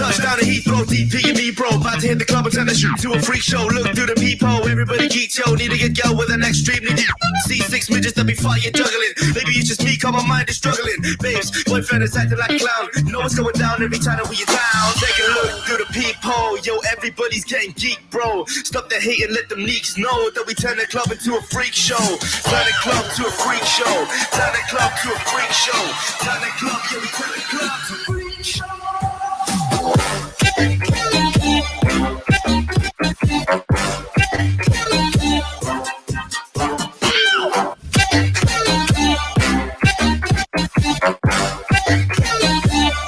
Touchdown to Heathrow, DP and me, bro. About to hit the club and turn the shoot to a freak show. Look through the peephole, everybody geek, yo. Need to get girl with an extreme. Need to see 6 midgets that be fighting, juggling. Maybe it's just me, cause my mind is struggling. Babes, boyfriend is acting like a clown. You know what's going down every time that we are down. Take a look through the peephole, yo. Everybody's getting geek, bro. Stop the hate and let them leaks know that we turn the club into a freak show. Turn the club to a freak show. Turn the club to a freak show. Turn the club, yeah, we turn the club to a freak show.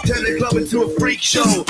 Turn the club into a freak show.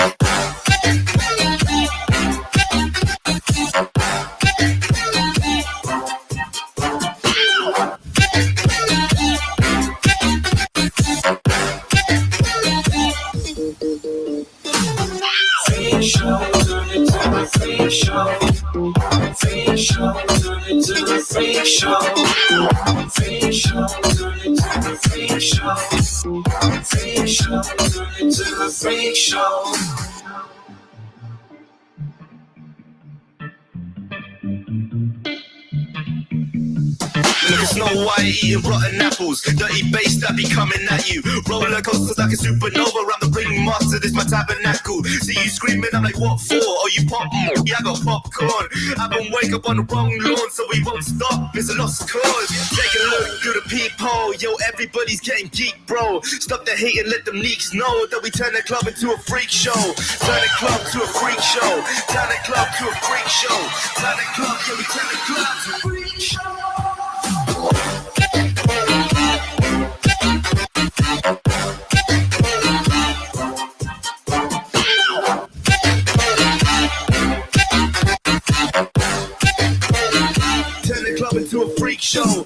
Look at Snow White eating rotten apples. Dirty bass that be coming at you. Roller coasters like a supernova. Around the ringmaster, this my tabernacle. See you screaming, I'm like, what for? Oh, you pop? Yeah, I got popcorn. I've been wake up on the wrong lawn, so we won't stop. It's a lost cause. Take a look through the peephole. Yo, everybody's getting geek, bro. Stop the hate and let them leaks know that we turn the club into a freak show. Turn the club to a freak show. Turn the club to a freak show. Turn the club, yeah, we turn the club to a freak show. Turn the club into a freak show.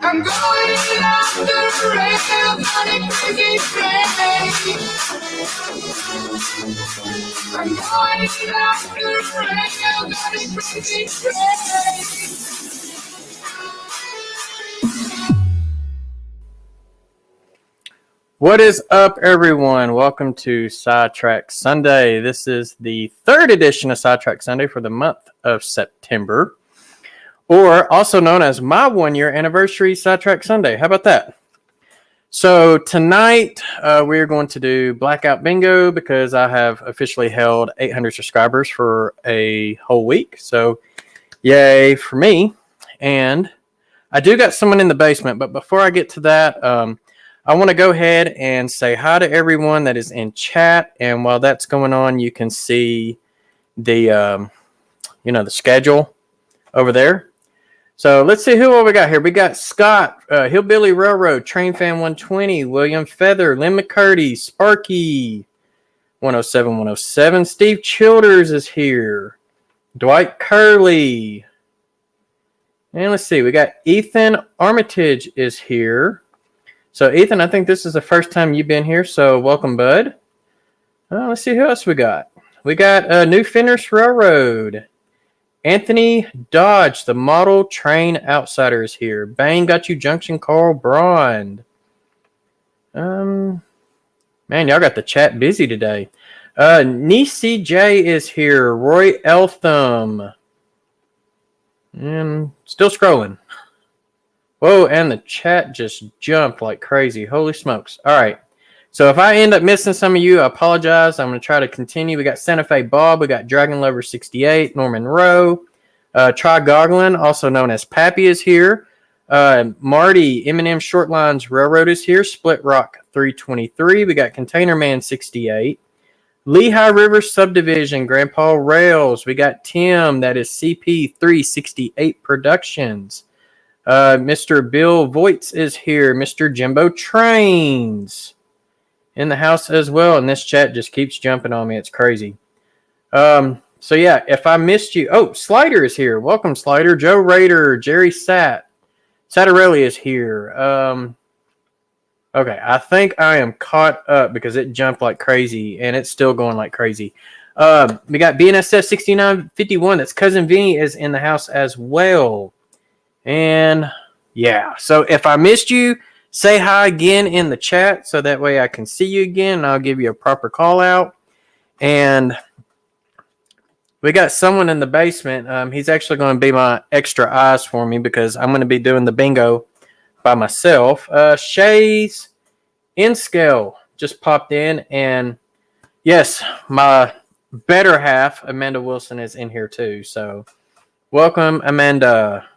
I'm going off the rails on a crazy train. I'm going off the rails on a crazy train. What is up, everyone? Welcome to Sidetrack Sunday. This is the third edition of Sidetrack Sunday for the month of September, or also known as my one-year anniversary Sidetrack Sunday. How about that? So tonight we're going to do Blackout Bingo because I have officially held 800 subscribers for a whole week. So yay for me. And I do got someone in the basement, but before I get to that, I want to go ahead and say hi to everyone that is in chat. And while that's going on, you can see the, the schedule over there. So let's see who we got here. We got Scott, Hillbilly Railroad, Train Fan 120, William Feather, Lynn McCurdy, Sparky, 107. Steve Childers is here. Dwight Curley. And let's see, we got Ethan Armitage is here. So, Ethan, I think this is the first time you've been here, so welcome, bud. Let's see who else we got. We got New Fenris Railroad. Anthony Dodge, the model train outsider, is here. Bang got you, Junction Carl Brond. Man, y'all got the chat busy today. Nisi J is here. Roy Eltham. And still scrolling. Whoa, and the chat just jumped like crazy. Holy smokes. All right. So if I end up missing some of you, I apologize. I'm going to try to continue. We got Santa Fe Bob. We got Dragon Lover 68, Norman Rowe. Try Goglin, also known as Pappy, is here. Marty, M&M Short Lines Railroad is here. Split Rock 323. We got Container Man 68. Lehigh River Subdivision, Grandpa Rails. We got Tim, that is CP 368 Productions. Mr. Bill Voits is here. Mr. Jimbo Trains in the house as well. And this chat just keeps jumping on me. It's crazy. So yeah, if I missed you. Oh, Slider is here. Welcome, Slider. Joe Rader, Jerry Sattarelli is here. Okay, I think I am caught up because it jumped like crazy and it's still going like crazy. We got BNSF 6951. That's Cousin Vinny is in the house as well. And yeah, so if I missed you, say hi again in the chat so that way I can see you again and I'll give you a proper call out. And we got someone in the basement. He's actually going to be my extra eyes for me because I'm going to be doing the bingo by myself. Shay's in scale just popped in. And yes, my better half, Amanda Wilson, is in here too. So welcome, Amanda.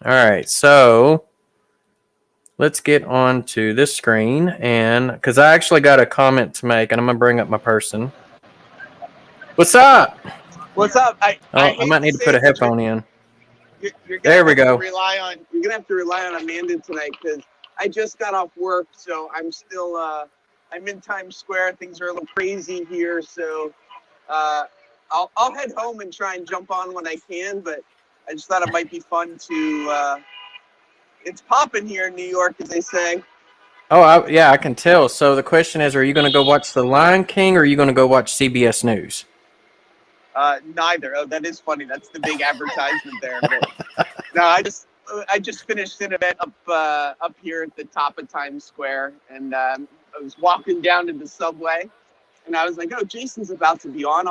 All right, so let's get on to this screen, and because I actually got a comment to make, and I'm gonna bring up my person. What's up? What's up? I might need to put a headphone in. You're there we go. You're gonna have to rely on Amanda tonight because I just got off work, so I'm still I'm in Times Square. Things are a little crazy here, so I'll head home and try and jump on when I can, but I just thought it might be fun to, it's popping here in New York, as they say. Oh, yeah, I can tell. So the question is, are you going to go watch The Lion King or are you going to go watch CBS News? Neither. Oh, that is funny. That's the big advertisement there. But no, I just finished an event up here at the top of Times Square, and I was walking down to the subway, and I was like, oh, Jason's about to be on.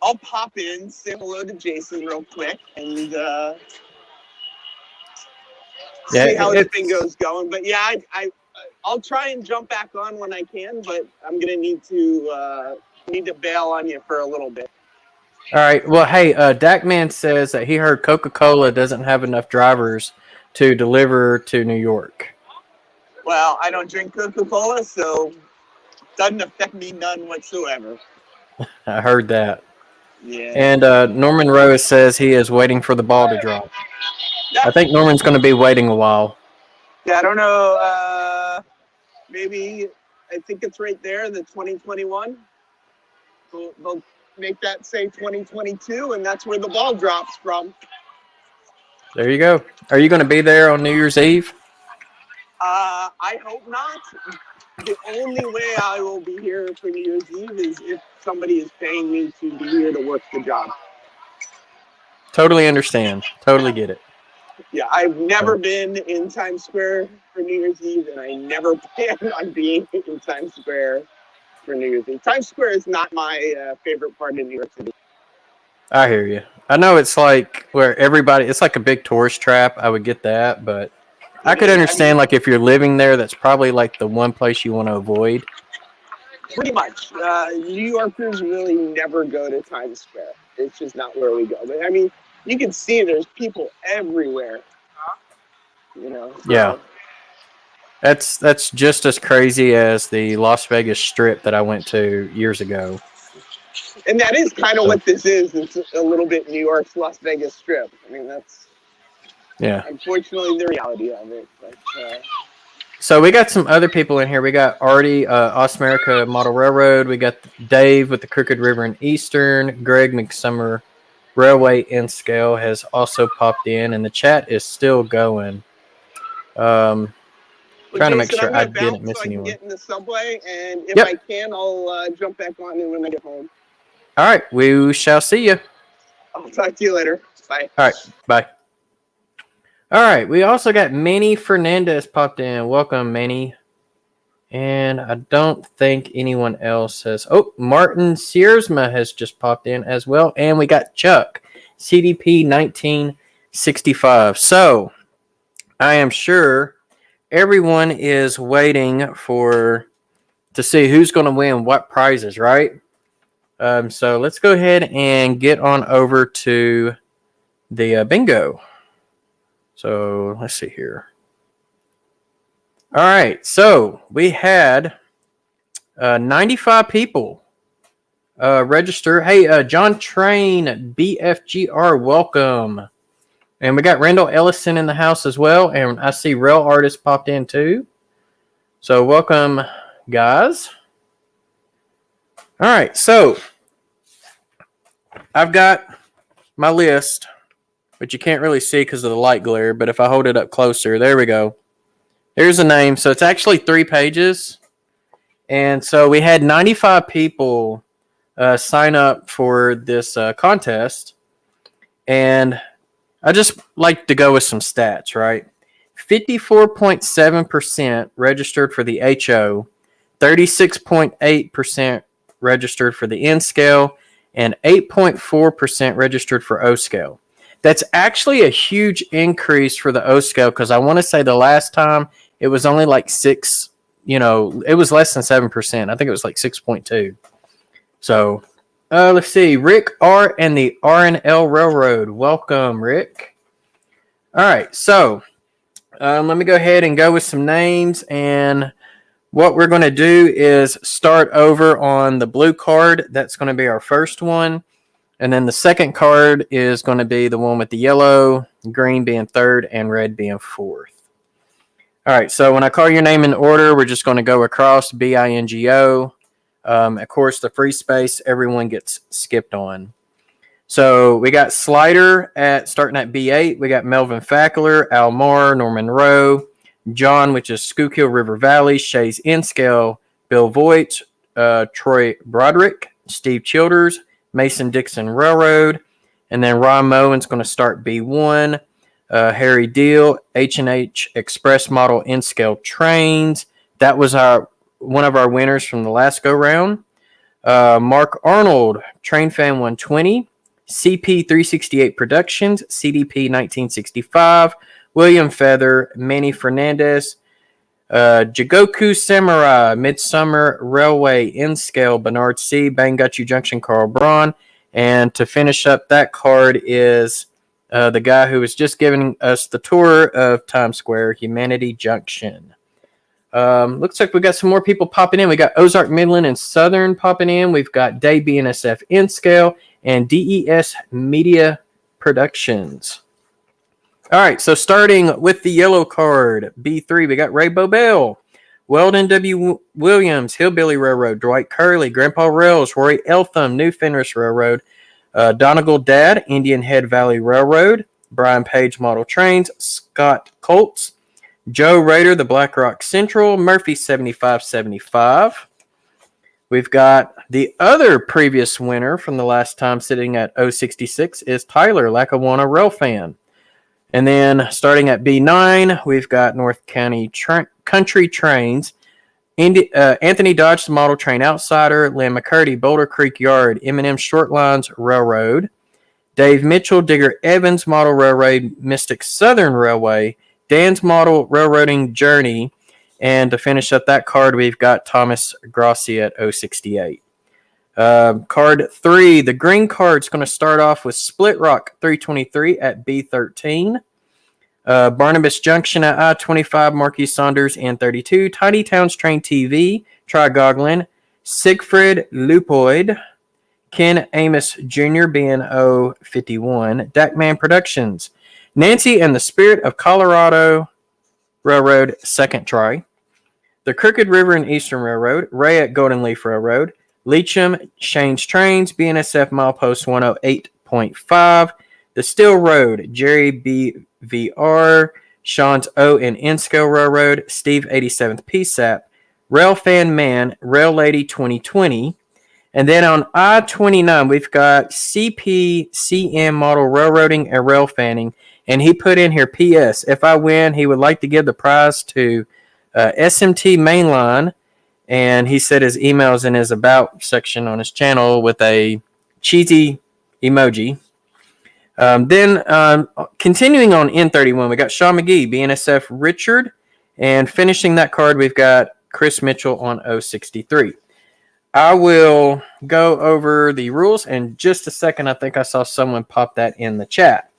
I'll pop in, say hello to Jason real quick, and see how the bingo's going. But yeah, I'll try and jump back on when I can, but I'm gonna need to bail on you for a little bit. All right. Well, hey, Dakman says that he heard Coca-Cola doesn't have enough drivers to deliver to New York. Well, I don't drink Coca-Cola, so it doesn't affect me none whatsoever. I heard that. Yeah. And Norman Rose says he is waiting for the ball to drop. Yeah. I think Norman's going to be waiting a while. Yeah, I don't know. Maybe I think it's right there, the 2021. They'll make that say 2022, and that's where the ball drops from. There you go. Are you going to be there on New Year's Eve? I hope not. The only way I will be here for New Year's Eve is if somebody is paying me to be here to work the job. Totally understand. Totally get it. Yeah, I've never been in Times Square for New Year's Eve, and I never plan on being in Times Square for New Year's Eve. Times Square is not my favorite part of New York City. I hear you. I know it's like where everybody, it's like a big tourist trap. I would get that, but I could understand like if you're living there, that's probably like the one place you want to avoid. Pretty much. New Yorkers really never go to Times Square. It's just not where we go. But I mean, you can see there's people everywhere. You know. So. Yeah. That's just as crazy as the Las Vegas Strip that I went to years ago. And that is kind of what this is. It's a little bit New York's Las Vegas Strip. I mean, that's unfortunately the reality of it. But, so we got some other people in here. We got Artie, Osmerica Model Railroad. We got Dave with the Crooked River and Eastern. Greg McSummer Railway in Scale has also popped in, and the chat is still going. Trying to make sure I didn't miss anyone. Get in the subway, and if I can, I'll jump back on it when I get home. All right, we shall see you. I'll talk to you later. Bye. All right, bye. All right, we also got Manny Fernandaz popped in. Welcome, Manny. And I don't think anyone else has. Oh, Martin Searsma has just popped in as well. And we got Chuck, CDP 1965. So I am sure everyone is waiting to see who's going to win what prizes, right? So let's go ahead and get on over to the bingo. So let's see here. All right, so we had 95 people register. Hey, John Train, BFGR, welcome. And we got Randall Ellison in the house as well. And I see Rail Artist popped in too. So welcome, guys. All right, so I've got my list, which you can't really see because of the light glare. But if I hold it up closer, there we go. Here's the name. So it's actually 3 pages. And so we had 95 people sign up for this contest. And I just like to go with some stats, right? 54.7% registered for the HO, 36.8% registered for the N scale, and 8.4% registered for O scale. That's actually a huge increase for the O scale because I want to say the last time it was only like 6, it was less than 7%. I think it was like 6.2. So let's see. Rick R. and the R&L Railroad. Welcome, Rick. All right. So let me go ahead and go with some names. And what we're going to do is start over on the blue card. That's going to be our first one. And then the second card is going to be the one with the yellow, green being third, and red being fourth. All right, so when I call your name in order, we're just going to go across BINGO. Of course, the free space, everyone gets skipped on. So we got Slider starting at B8. We got Melvin Fackler, Al Moore, Norman Rowe, John, which is Schuylkill River Valley, Shays Inscale, Bill Voigt, Troy Broderick, Steve Childers, Mason-Dixon Railroad, and then Ron Moen's going to start B1. Harry Deal, H&H Express Model N-Scale Trains. That was one of our winners from the last go-round. Mark Arnold, Train Fan 120. CP 368 Productions, CDP 1965. William Feather, Manny Fernandez. Jigoku Samurai, Midsummer Railway, N-Scale, Bernard C., Bangachu Junction, Carl Braun. And to finish up that card is the guy who was just giving us the tour of Times Square, Humanity Junction. Looks like we got some more people popping in. We got Ozark Midland and Southern popping in. We've got Day BNSF N-Scale and DES Media Productions. All right, so starting with the yellow card, B3, we got Ray Bobel, Weldon W. Williams, Hillbilly Railroad, Dwight Curley, Grandpa Rails, Roy Eltham, New Fenris Railroad, Donegal Dad, Indian Head Valley Railroad, Brian Page Model Trains, Scott Colts, Joe Rader, the Black Rock Central, Murphy 7575. We've got the other previous winner from the last time sitting at 066 is Tyler Lackawanna Rail Fan. And then starting at B9, we've got North County Country Trains. Anthony Dodge, the Model Train Outsider. Lynn McCurdy, Boulder Creek Yard. M&M Short Lines Railroad. Dave Mitchell, Digger Evans Model Railroad. Mystic Southern Railway. Dan's Model Railroading Journey. And to finish up that card, we've got Thomas Grossi at 068. Card 3, the green card's going to start off with Split Rock 323 at B13. Barnabas Junction at I-25, Marquis Saunders N32. Tiny Towns Train TV, Trigoglin. Siegfried Lupoid. Ken Amos Jr. BNO 51. Dakman Productions. Nancy and the Spirit of Colorado Railroad, second try. The Crooked River and Eastern Railroad. Ray at Golden Leaf Railroad. Leecham, Shane's Trains, BNSF Milepost 108.5. The Steel Road, Jerry BVR, Sean's O and N Scale Railroad, Steve 87th PSAP, Rail Fan Man, Rail Lady 2020. And then on I-29, we've got CPCM Model Railroading and Rail Fanning. And he put in here, P.S. If I win, he would like to give the prize to SMT Mainline. And he said his email is in his About section on his channel with a cheesy emoji. Then continuing on N31, we got Sean McGee, BNSF Richard. And finishing that card, we've got Chris Mitchell on 063. I will go over the rules in just a second. I think I saw someone pop that in the chat.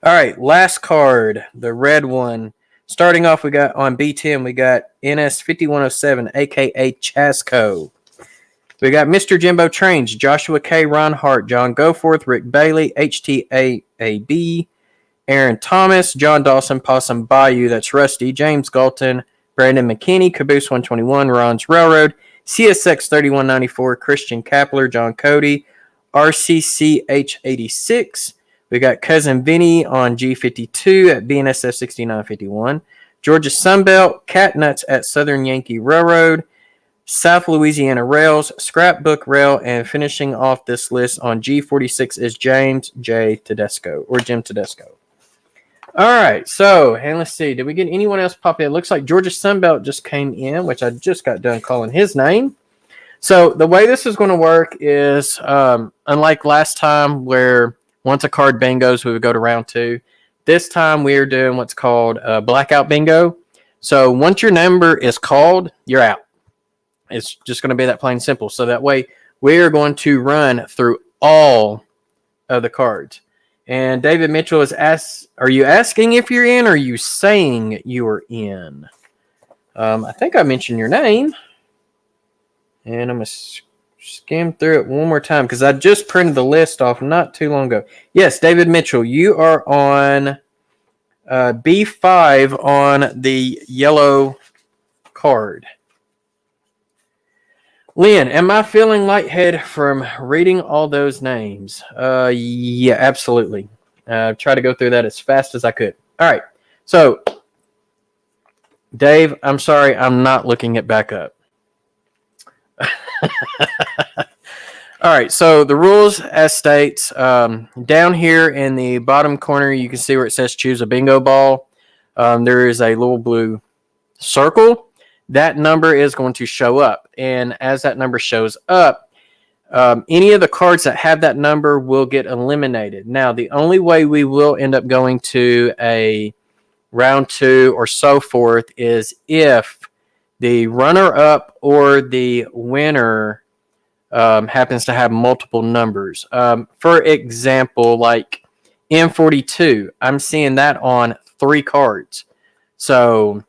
All right, last card, the red one. Starting off, we got on B10, we got NS 5107, a.k.a. Chasco. We got Mr. Jimbo Trains, Joshua K. Ron Hart, John Goforth, Rick Bailey, HTAAB, Aaron Thomas, John Dawson, Possum Bayou, that's Rusty, James Galton, Brandon McKinney, Caboose 121, Ron's Railroad, CSX 3194, Christian Kapler, John Cody, RCCH 86. We got Cousin Vinny on G52 at BNSF 6951. Georgia Sunbelt, Catnuts at Southern Yankee Railroad. South Louisiana Rails, Scrapbook Rail, and finishing off this list on G46 is James J. Tedesco, or Jim Tedesco. All right, so, and let's see, did we get anyone else pop in? It looks like Georgia Sunbelt just came in, which I just got done calling his name. So the way this is going to work is, unlike last time where once a card bingos, we would go to round 2. This time we're doing what's called a blackout bingo. So once your number is called, you're out. It's just going to be that plain simple. So that way we're going to run through all of the cards. And David Mitchell is are you asking if you're in or are you saying you are in? I think I mentioned your name. And I'm going to skim through it one more time because I just printed the list off not too long ago. Yes, David Mitchell, you are on B5 on the yellow card. Lynn, am I feeling lightheaded from reading all those names? Yeah, absolutely. Try to go through that as fast as I could. All right. So, Dave, I'm sorry, I'm not looking it back up. All right, so the rules as states, down here in the bottom corner, you can see where it says choose a bingo ball. There is a little blue circle. That number is going to show up. And as that number shows up, any of the cards that have that number will get eliminated. Now, the only way we will end up going to a round 2 or so forth is if the runner-up or the winner happens to have multiple numbers. For example, like M42, I'm seeing that on 3 cards. So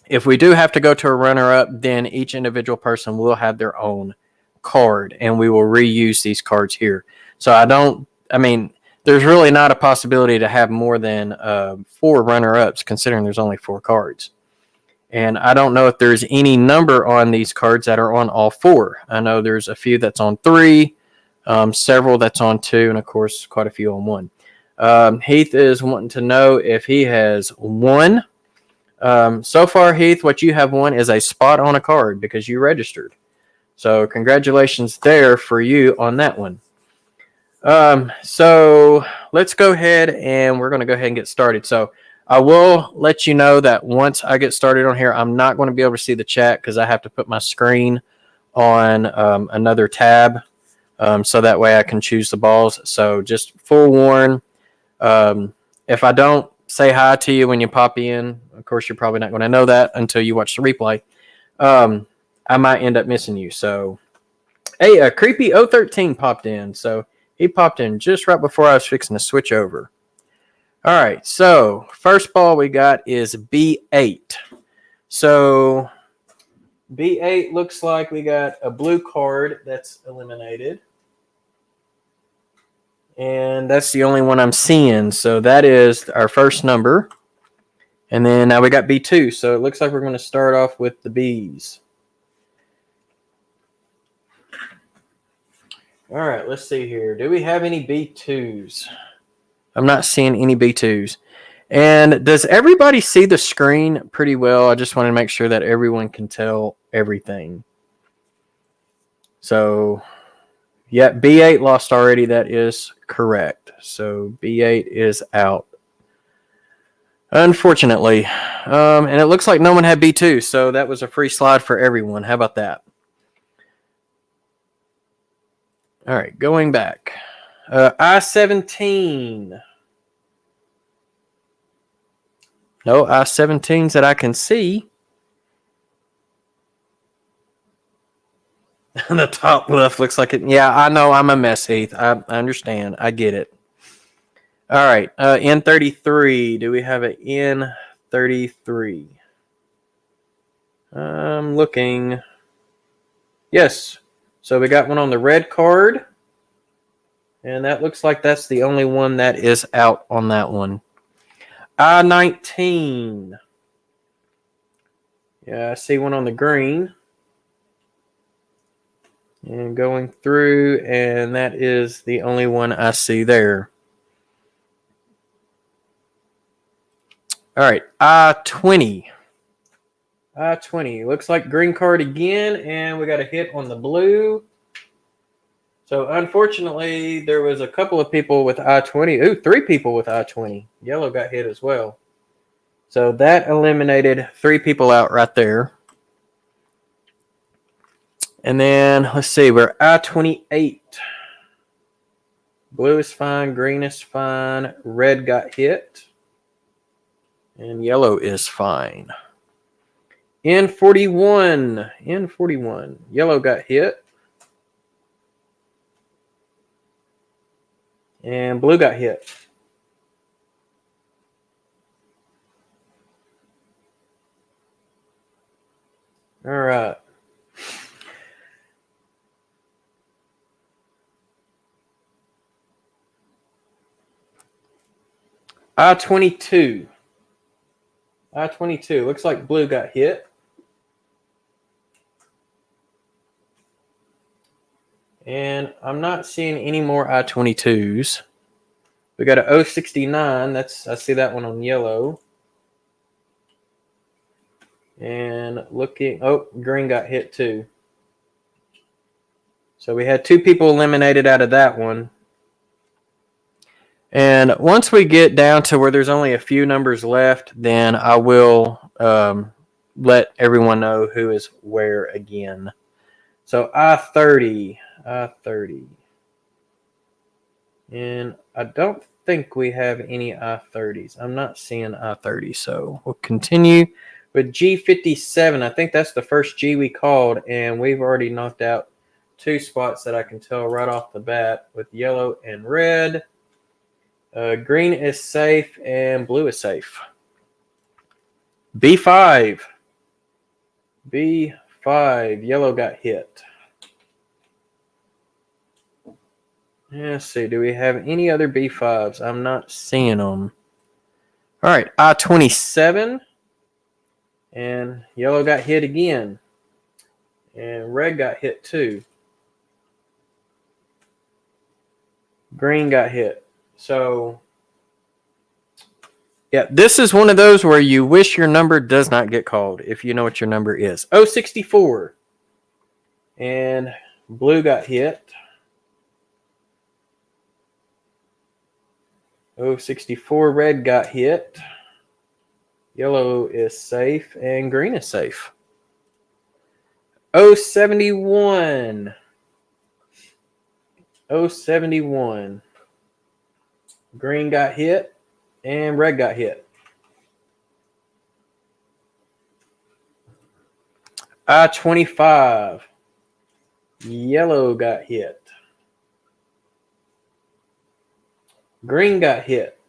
if we do have to go to a runner-up, then each individual person will have their own card, and we will reuse these cards here. So there's really not a possibility to have more than 4 runner-ups, considering there's only 4 cards. And I don't know if there's any number on these cards that are on all 4. I know there's a few that's on 3, several that's on 2, and of course, quite a few on 1. Heath is wanting to know if he has won. So far, Heath, what you have won is a spot on a card because you registered. So congratulations there for you on that one. So let's go ahead and we're going to go ahead and get started. So I will let you know that once I get started on here, I'm not going to be able to see the chat because I have to put my screen on another tab so that way I can choose the balls. So just forewarn, if I don't say hi to you when you pop in, of course, you're probably not going to know that until you watch the replay. I might end up missing you. So, hey, a creepy 013 popped in. So he popped in just right before I was fixing to switch over. All right, so first ball we got is B8. So B8 looks like we got a blue card that's eliminated. And that's the only one I'm seeing. So that is our first number. And then now we got B2. So it looks like we're going to start off with the Bs. All right, let's see here. Do we have any B2s? I'm not seeing any B2s. And does everybody see the screen pretty well? I just want to make sure that everyone can tell everything. So, yeah, B8 lost already. That is correct. So B8 is out. Unfortunately. And it looks like no one had B2, so that was a free slide for everyone. How about that? All right, going back. I-17. No I-17s that I can see. The top left looks like it. Yeah, I know I'm a mess, Heath. I understand. I get it. All right, N33. Do we have an N33? I'm looking. Yes. So we got one on the red card. And that looks like that's the only one that is out on that one. I-19. Yeah, I see one on the green. And going through, and that is the only one I see there. All right, I-20. I-20. Looks like green card again, and we got a hit on the blue. So, unfortunately, there was a couple of people with I-20. Ooh, 3 people with I-20. Yellow got hit as well. So, that eliminated 3 people out right there. And then, let's see, we're I-28. Blue is fine, green is fine, red got hit, and yellow is fine. N41, yellow got hit, and blue got hit. All right. I-22. I-22. Looks like blue got hit. And I'm not seeing any more I-22s. We got a 069. I see that one on yellow. And looking, oh, green got hit too. So we had 2 people eliminated out of that one. And once we get down to where there's only a few numbers left, then I will let everyone know who is where again. So I-30. And I don't think we have any I-30s. I'm not seeing I-30, so we'll continue with G57. I think that's the first G we called, and we've already knocked out 2 spots that I can tell right off the bat with yellow and red. Green is safe and blue is safe. B5. Yellow got hit. Let's see. Do we have any other B5s? I'm not seeing them. All right. I-27. And yellow got hit again. And red got hit too. Green got hit. So, yeah, this is one of those where you wish your number does not get called if you know what your number is. 064. And blue got hit. 064 red got hit. Yellow is safe and green is safe. 071. 071. Green got hit and red got hit. I-25. Yellow got hit. Green got hit.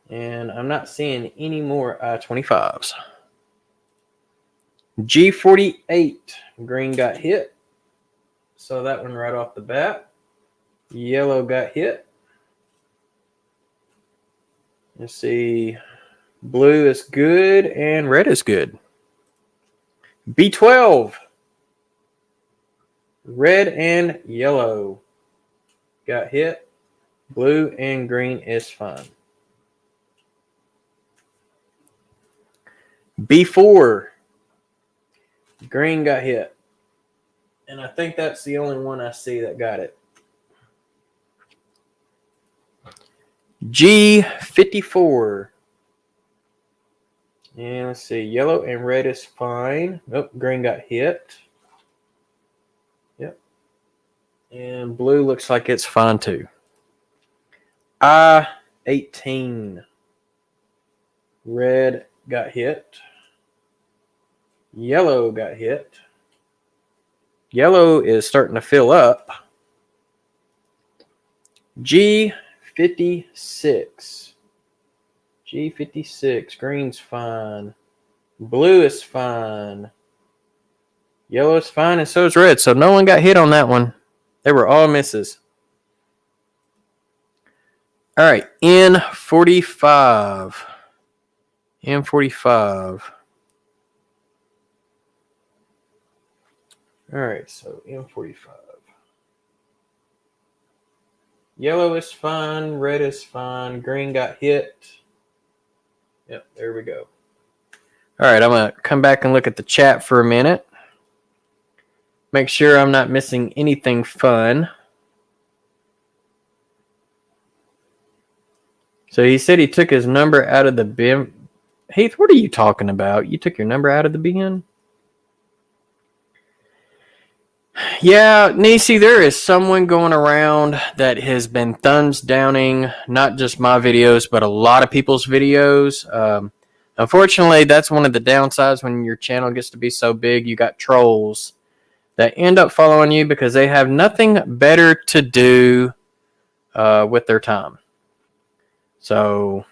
And I'm not seeing any more I-25s. G48. Green got hit. So that one right off the bat. Yellow got hit. Let's see. Blue is good and red is good. B12. Red and yellow got hit. Blue and green is fine. B4. Green got hit. And I think that's the only one I see that got it. G54. And let's see. Yellow and red is fine. Nope, green got hit. Yep. And blue looks like it's fine too. I-18. Red got hit. Yellow got hit. Yellow is starting to fill up. G56. G56. Green's fine. Blue is fine. Yellow is fine, and so is red. So no one got hit on that one. They were all misses. All right, N45. N45. All right, so N45. Yellow is fine. Red is fine. Green got hit. Yep, there we go. All right, I'm going to come back and look at the chat for a minute. Make sure I'm not missing anything fun. So he said he took his number out of the bin. Heath, what are you talking about? You took your number out of the bin? Yeah, Nisi, there is someone going around that has been thumbs downing not just my videos, but a lot of people's videos. Unfortunately, that's one of the downsides when your channel gets to be so big. You got trolls that end up following you because they have nothing better to do with their time. So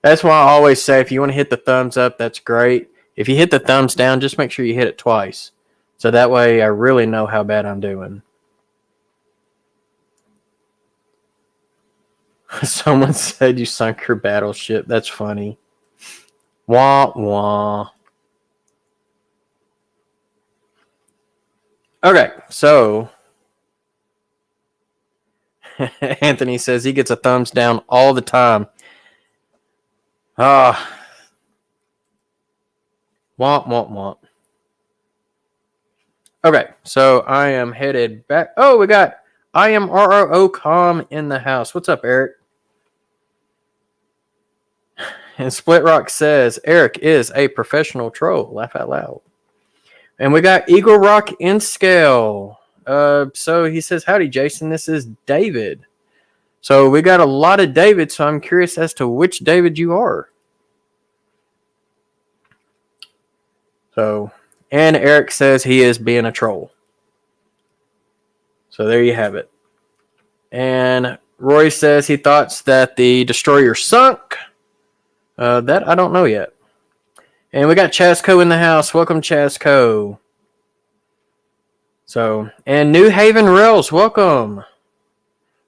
that's why I always say if you want to hit the thumbs up, that's great. If you hit the thumbs down, just make sure you hit it twice. So that way I really know how bad I'm doing. Someone said you sunk your battleship. That's funny. Wah, wah. Okay, so Anthony says he gets a thumbs down all the time. Womp, womp, womp. Okay, so I am headed back. Oh, we got I am RRO.com in the house. What's up, Eric? And Split Rock says Eric is a professional troll. Laugh out loud. And we got Eagle Rock in scale. So he says, howdy, Jason. This is David. So we got a lot of David, so I'm curious as to which David you are. So, and Eric says he is being a troll. So there you have it. And Roy says he thought that the destroyer sunk. That I don't know yet. And we got Chasco in the house. Welcome, Chasco. So, and New Haven Rails, welcome.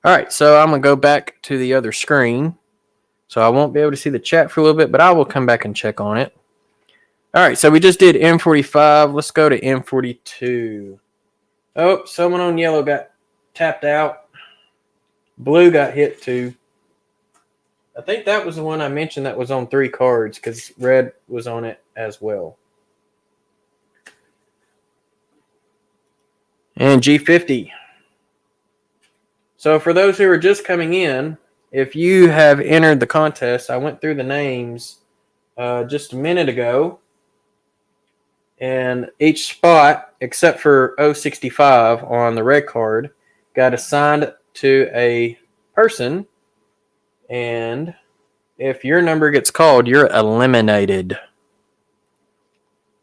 All right, so I'm going to go back to the other screen. So I won't be able to see the chat for a little bit, but I will come back and check on it. All right, so we just did M45. Let's go to M42. Oh, someone on yellow got tapped out. Blue got hit too. I think that was the one I mentioned that was on 3 cards because red was on it as well. And G50. So for those who are just coming in, if you have entered the contest, I went through the names just a minute ago. And each spot, except for 065 on the red card, got assigned to a person. And if your number gets called, you're eliminated.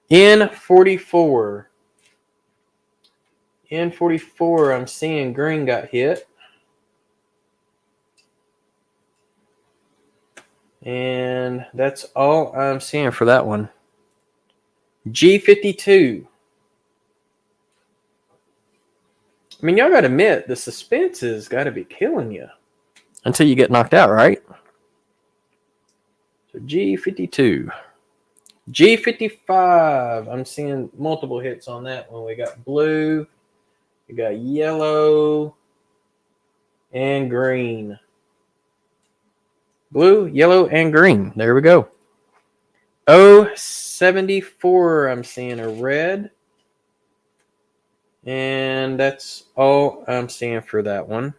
In 44. In 44, I'm seeing green got hit. And that's all I'm seeing for that one. G52. I mean, y'all got to admit, the suspense has got to be killing you until you get knocked out, right? So G52. G55. I'm seeing multiple hits on that one. We got blue, we got yellow, and green. Blue, yellow, and green. There we go. 074. I'm seeing a red. And that's all I'm seeing for that one.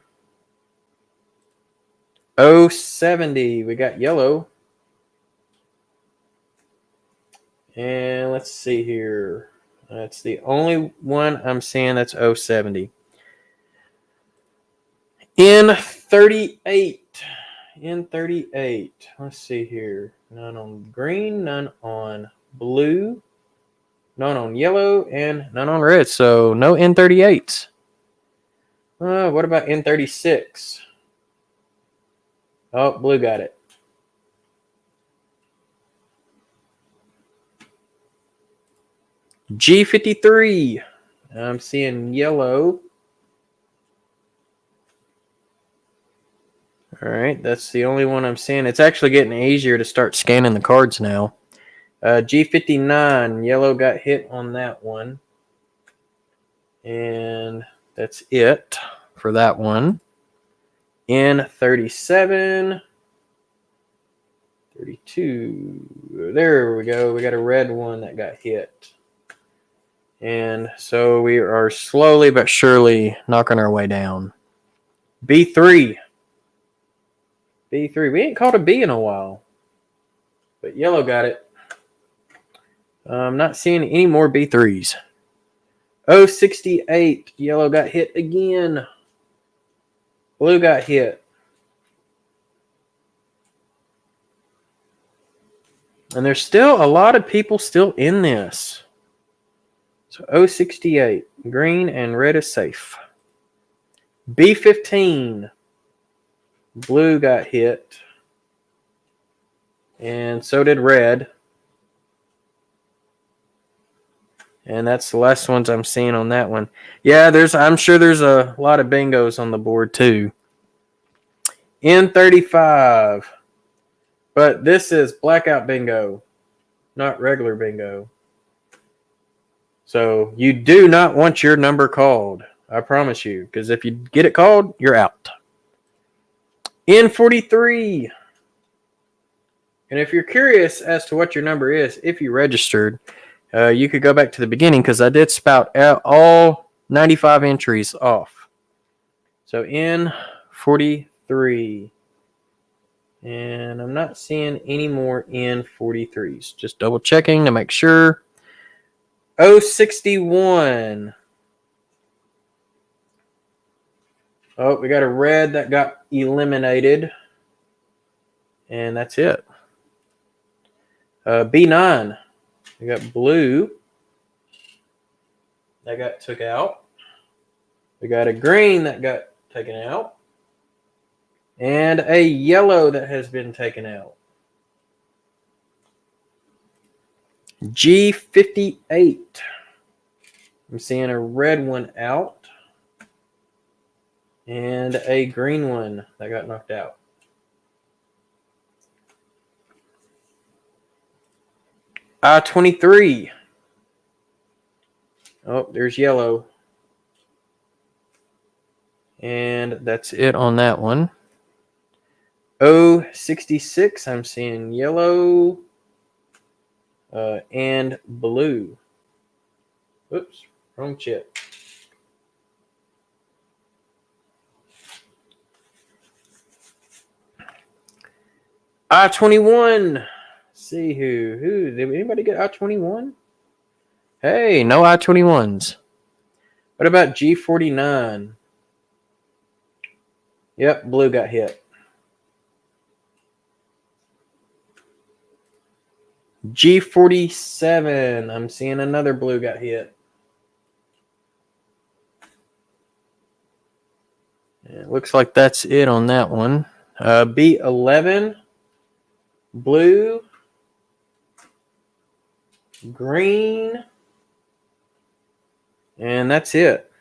070. We got yellow. And let's see here. That's the only one I'm seeing that's 070. In 38. In 38. Let's see here. None on green, none on blue, none on yellow, and none on red. So no N38s. What about N36? Oh, blue got it. G53. I'm seeing yellow. All right, that's the only one I'm seeing. It's actually getting easier to start scanning the cards now. G59, yellow got hit on that one. And that's it for that one. N37, 32. There we go. We got a red one that got hit. And so we are slowly but surely knocking our way down. B3. B3. We ain't called a B in a while. But yellow got it. I'm not seeing any more B3s. 068. Yellow got hit again. Blue got hit. And there's still a lot of people still in this. So 068. Green and red is safe. B15. Blue got hit. And so did red. And that's the last ones I'm seeing on that one. Yeah, I'm sure there's a lot of bingos on the board too. N35. But this is blackout bingo, not regular bingo. So you do not want your number called. I promise you. Because if you get it called, you're out. N43. And if you're curious as to what your number is, if you registered, you could go back to the beginning because I did spout out all 95 entries off. So N43. And I'm not seeing any more N43s. Just double checking to make sure. 061. Oh, we got a red that got eliminated. And that's it. B9. We got blue that got took out. We got a green that got taken out. And a yellow that has been taken out. G58. I'm seeing a red one out. And a green one that got knocked out. I-23. Oh, there's yellow. And that's it on that one. 066. I'm seeing yellow and blue. Oops, wrong chip. I-21. See who? Did anybody get I-21? Hey, no I-21s. What about G49? Yep, blue got hit. G47. I'm seeing another blue got hit. It looks like that's it on that one. B11. Blue. Green. And that's it.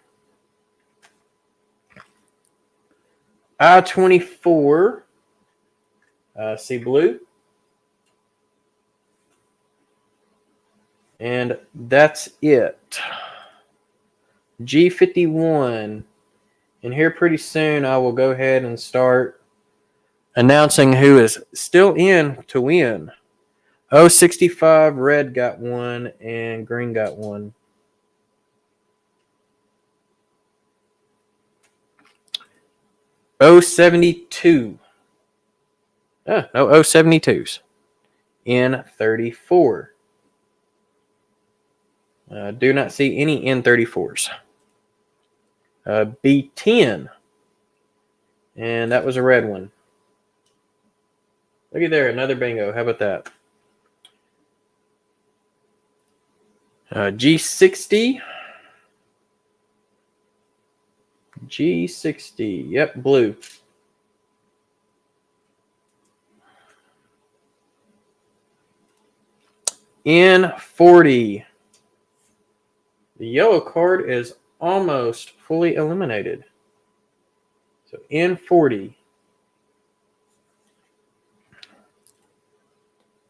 I-24. See blue. And that's it. G51. And here pretty soon I will go ahead and start announcing who is still in to win. 065, red got one, and green got one. O72. No 072s. N34. Do not see any N34s. B10. And that was a red one. Look at there, another bingo. How about that? G60. G60. Yep, blue. N40. The yellow card is almost fully eliminated. So N40.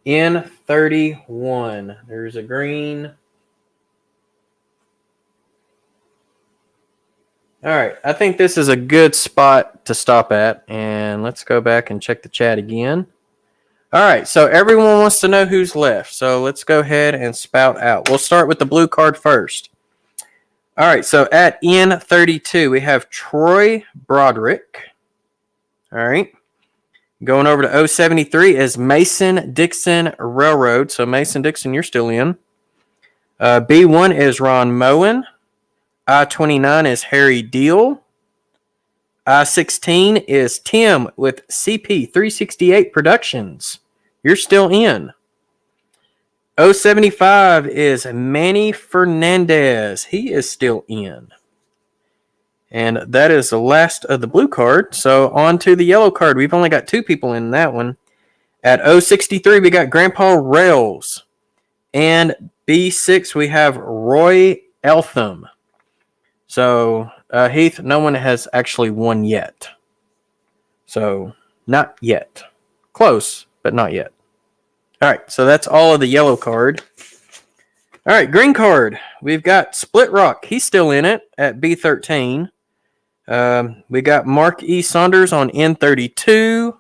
N31. There's a green. All right, I think this is a good spot to stop at, and let's go back and check the chat again. All right, so everyone wants to know who's left, so let's go ahead and spout out. We'll start with the blue card first. All right, so at N32, we have Troy Broderick. All right. Going over to 073 is Mason Dixon Railroad. So Mason Dixon, you're still in. B1 is Ron Moen. I-29 is Harry Deal. I-16 is Tim with CP368 Productions. You're still in. 075 is Manny Fernandaz. He is still in. And that is the last of the blue card. So on to the yellow card. We've only got two people in that one. At 063, we got Grandpa Rails. And B6, we have Roy Eltham. So, Heath, no one has actually won yet. So, not yet. Close, but not yet. All right, so that's all of the yellow card. All right, green card. We've got Split Rock. He's still in it at B13. We got Mark E. Saunders on N32.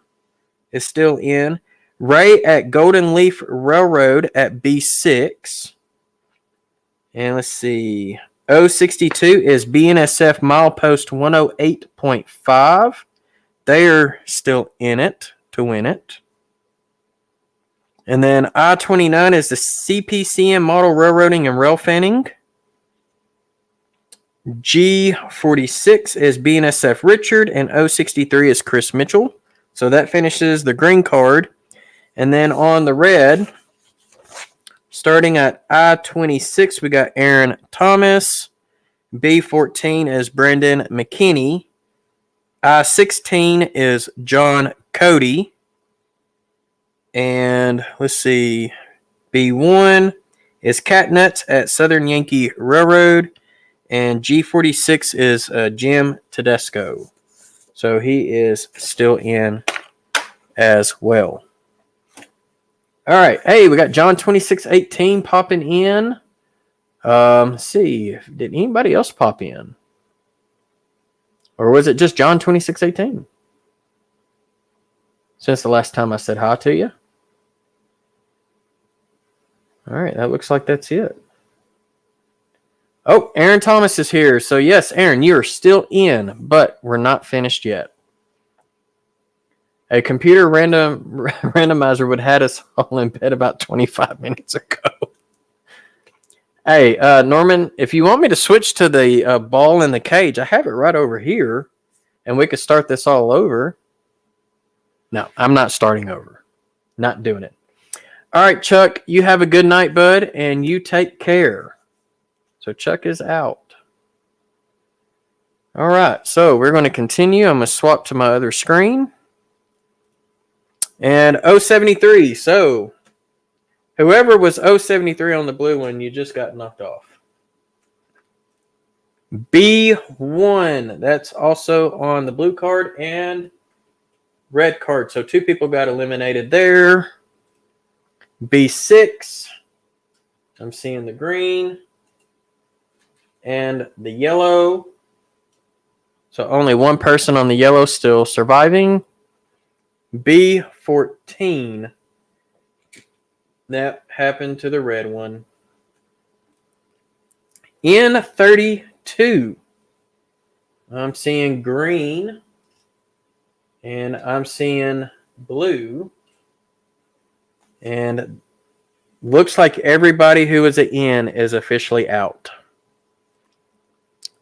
Is still in. Ray at Golden Leaf Railroad at B6. And let's see. 062 is BNSF Milepost 108.5. They're still in it to win it. And then I-29 is the CPCM Model Railroading and Rail Fanning. G46 is BNSF Richard, and 063 is Chris Mitchell. So that finishes the green card. And then on the red, starting at I-26, we got Aaron Thomas. B14 is Brendan McKinney. I-16 is John Cody. And let's see, B1 is Catnuts at Southern Yankee Railroad. And G46 is Jim Tedesco. So he is still in as well. All right. Hey, we got John 2618 popping in. Let's see. Did anybody else pop in? Or was it just John 2618? Since the last time I said hi to you. All right. That looks like that's it. Oh, Aaron Thomas is here. So, yes, Aaron, you are still in, but we're not finished yet. A computer randomizer would had us all in bed about 25 minutes ago. Hey, Norman, if you want me to switch to the ball in the cage, I have it right over here, and we could start this all over. No, I'm not starting over. Not doing it. All right, Chuck, you have a good night, bud, and you take care. So Chuck is out. All right, so we're going to continue. I'm going to swap to my other screen. And 073. So whoever was 073 on the blue one, you just got knocked off. B1, that's also on the blue card and red card. So 2 people got eliminated there. B6, I'm seeing the green and the yellow. So only 1 person on the yellow still surviving. B14, that happened to the red one. N32, I'm seeing green and I'm seeing blue. And looks like everybody who is an N is officially out.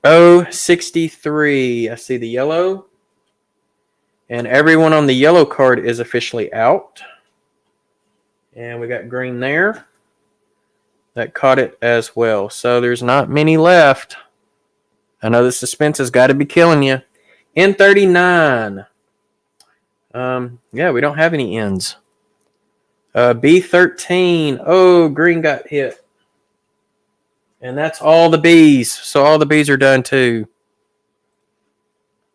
063, I see the yellow. And everyone on the yellow card is officially out. And we got green there. That caught it as well. So there's not many left. I know the suspense has got to be killing you. N39. Yeah, we don't have any N's. B13. Oh, green got hit. And that's all the B's. So all the B's are done too.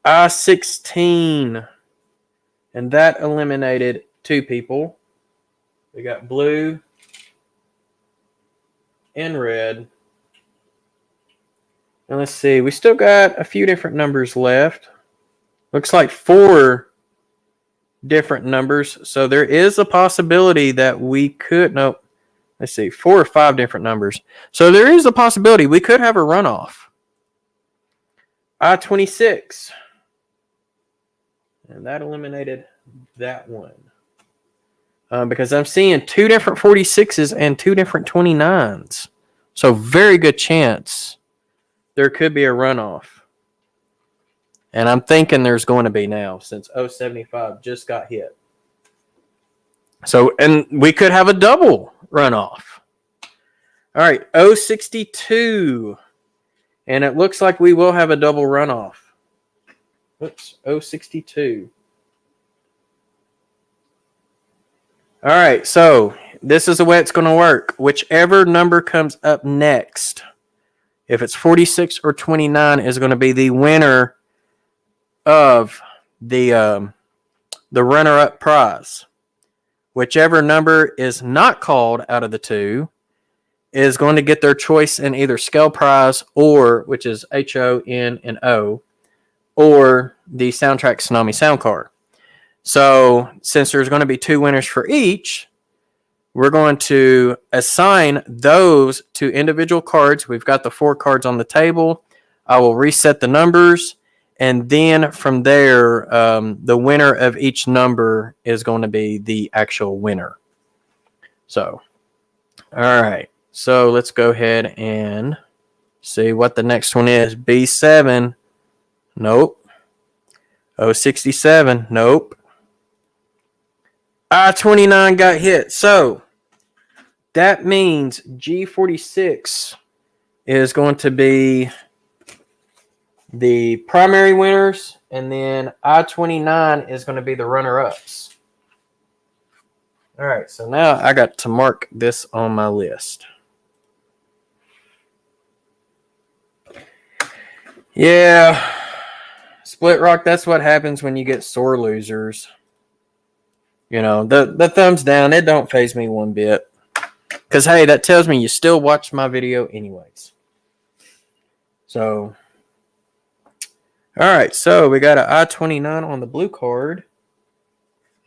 I-16. And that eliminated 2 people. We got blue and red. And let's see. We still got a few different numbers left. Looks like 4 different numbers. So there is a possibility that we could, no, let's see, 4 or 5 different numbers. So there is a possibility we could have a runoff. I-26. And that eliminated that one. Because I'm seeing 2 different 46s and 2 different 29s. So very good chance there could be a runoff. And I'm thinking there's going to be now since 075 just got hit. So, and we could have a double runoff. All right, 062. And it looks like we will have a double runoff. Oops, 062. All right, so this is the way it's going to work. Whichever number comes up next, if it's 46 or 29, is going to be the winner of the runner-up prize. Whichever number is not called out of the 2 is going to get their choice in either scale prize or, which is HON and O, or the Soundtrack Tsunami sound card. So since there's going to be 2 winners for each, we're going to assign those to individual cards. We've got the 4 cards on the table. I will reset the numbers. And then from there, the winner of each number is going to be the actual winner. So, all right. So let's go ahead and see what the next one is. B7. Nope. 067. Nope. I-29 got hit. So that means G46 is going to be the primary winners, and then I-29 is going to be the runner-ups. All right, so now I got to mark this on my list. Yeah, Split Rock, that's what happens when you get sore losers. You know, the thumbs down, it don't faze me one bit. Because, hey, that tells me you still watch my video anyways. So, all right, so we got an I-29 on the blue card.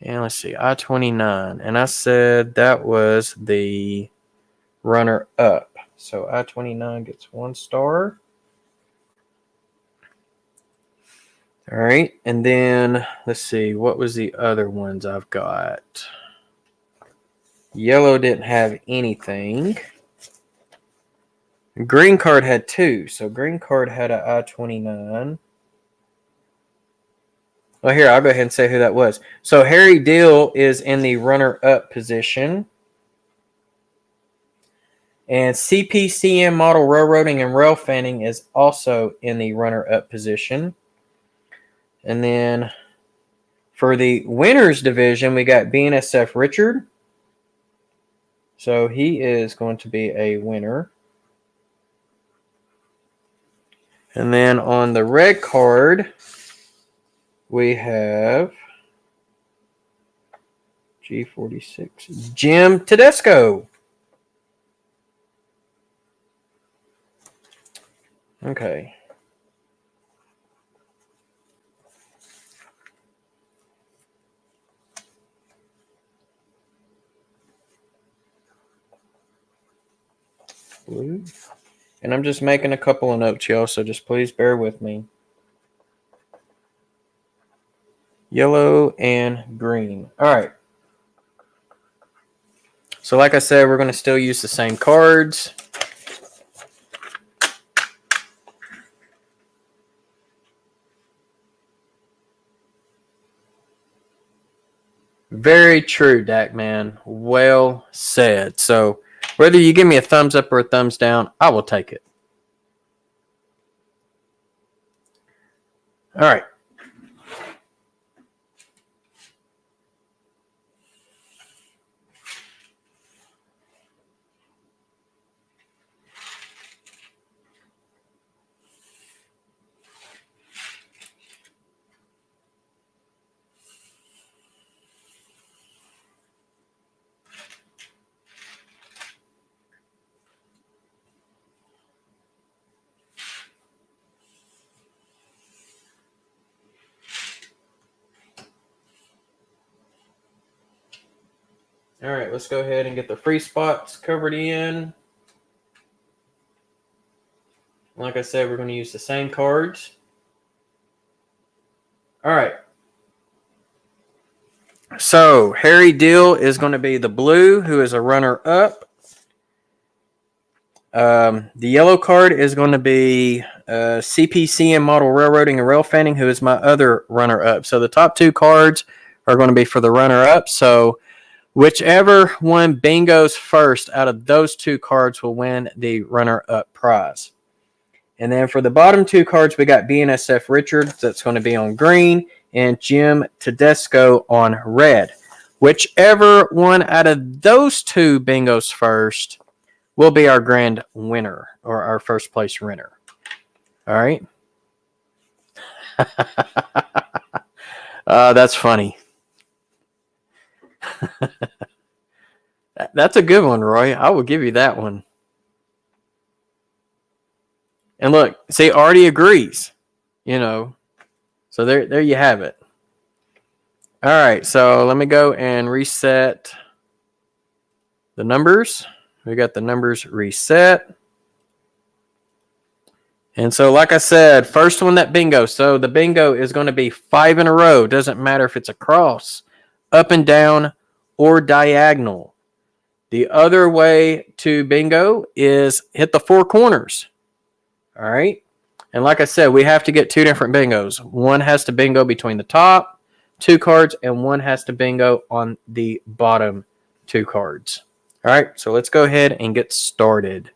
And let's see, I-29. And I said that was the runner-up. So I-29 gets 1 star. All right. And then let's see. What was the other ones I've got? Yellow didn't have anything. Green card had 2. So green card had an I-29. Well, here, I'll go ahead and say who that was. So Harry Deal is in the runner-up position. And CPCM model railroading and rail fanning is also in the runner-up position. And then for the winners division, we got BNSF Richard. So he is going to be a winner. And then on the red card, we have G46, Jim Tedesco. Okay. Blue. And I'm just making a couple of notes, y'all, so just please bear with me. Yellow and green. All right. So like I said, we're going to still use the same cards. Very true, Dak, man. Well said. So whether you give me a thumbs up or a thumbs down, I will take it. All right. All right, let's go ahead and get the free spots covered in. Like I said, we're going to use the same cards. All right. So Harry Deal is going to be the blue, who is a runner-up. The yellow card is going to be CPCM model railroading and rail fanning, who is my other runner-up. So the top 2 cards are going to be for the runner-up. So whichever one bingos first out of those 2 cards will win the runner-up prize. And then for the bottom 2 cards, we got BNSF Richard, that's going to be on green, and Jim Tedesco on red. Whichever one out of those 2 bingos first will be our grand winner, or our first place winner. All right? That's funny. That's a good one, Roy. I will give you that one. And look, see, Artie agrees, you know. So there you have it. All right, so let me go and reset the numbers. We got the numbers reset. And so like I said, first one that bingo. So the bingo is going to be 5 in a row. Doesn't matter if it's a cross, up and down, or diagonal. The other way to bingo is hit the 4 corners. All right. And like I said, we have to get 2 different bingos. One has to bingo between the top 2 cards, and one has to bingo on the bottom 2 cards. All right. So let's go ahead and get started.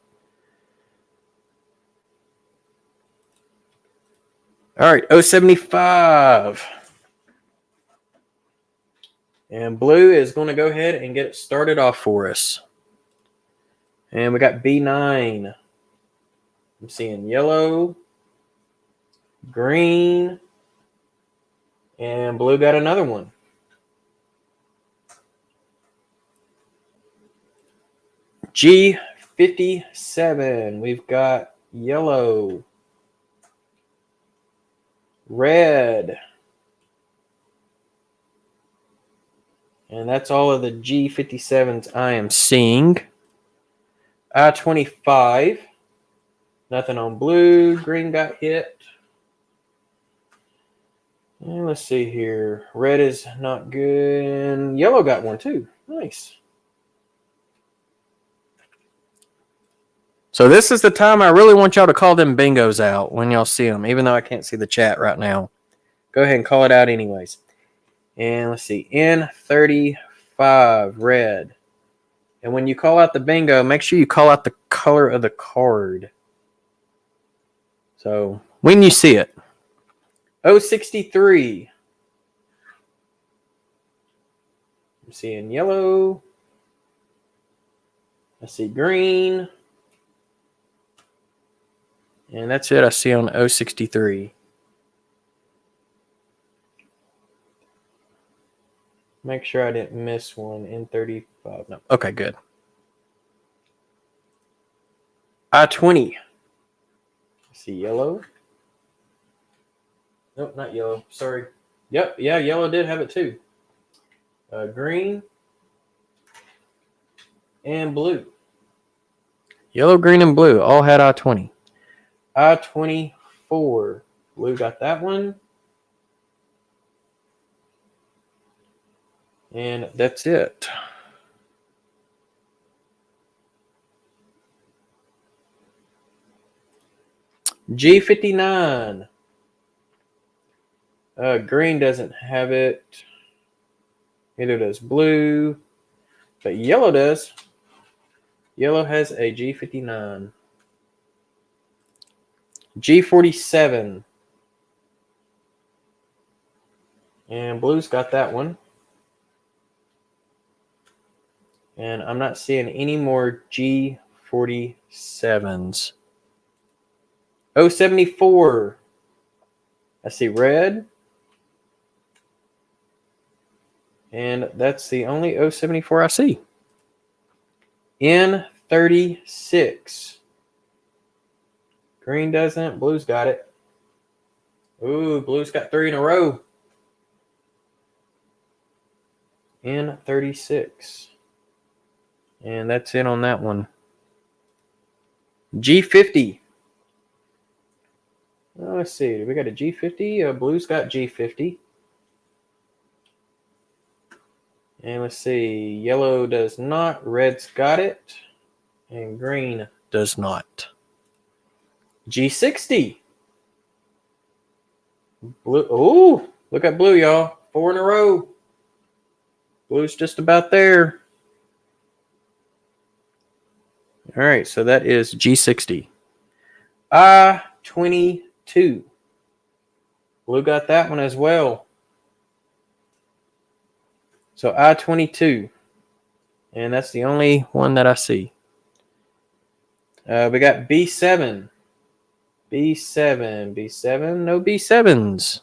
All right. 075. And blue is going to go ahead and get it started off for us. And we got B9. I'm seeing yellow, green, and blue got another one. G57. We've got yellow, red, and that's all of the G57s I am seeing. I-25. Nothing on blue. Green got hit. And let's see here. Red is not good. Yellow got one too. Nice. So this is the time I really want y'all to call them bingos out when y'all see them, even though I can't see the chat right now. Go ahead and call it out anyways. And let's see. N35, red. And when you call out the bingo, make sure you call out the color of the card. So when you see it. 063. I'm seeing yellow. I see green. And that's it I see on 063. Make sure I didn't miss one. N35. No. Okay, good. I-20. I see yellow. Nope, not yellow. Sorry. Yep, yeah, yellow did have it too. Green and blue. Yellow, green, and blue all had I-20. I-24. Blue got that one. And that's it. G59. Green doesn't have it. Neither does blue. But yellow does. Yellow has a G59. G47. And blue's got that one. And I'm not seeing any more G47s. 074. I see red. And that's the only 074 I see. N36. Green doesn't. Blue's got it. Ooh, blue's got 3 in a row. N36. And that's it on that one. G50. Let's see. We got a G50. Blue's got G50. And let's see. Yellow does not. Red's got it. And green does not. G60. Blue. Ooh, look at blue, y'all. 4 in a row. Blue's just about there. All right, so that is G60. I-22. Blue got that one as well. So I-22. And that's the only one that I see. We got B7. B7. No B7s.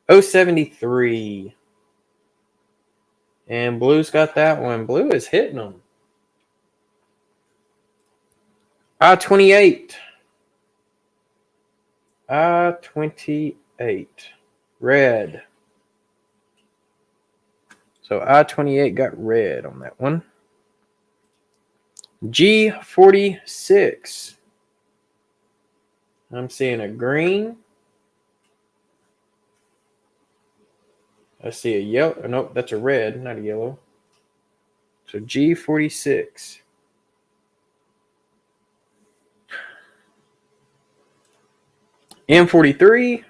073. And blue's got that one. Blue is hitting them. I-28. I-28. Red. So I-28 got red on that one. G46. I'm seeing a green. I see a yellow. Nope, that's a red, not a yellow. So G46. N43.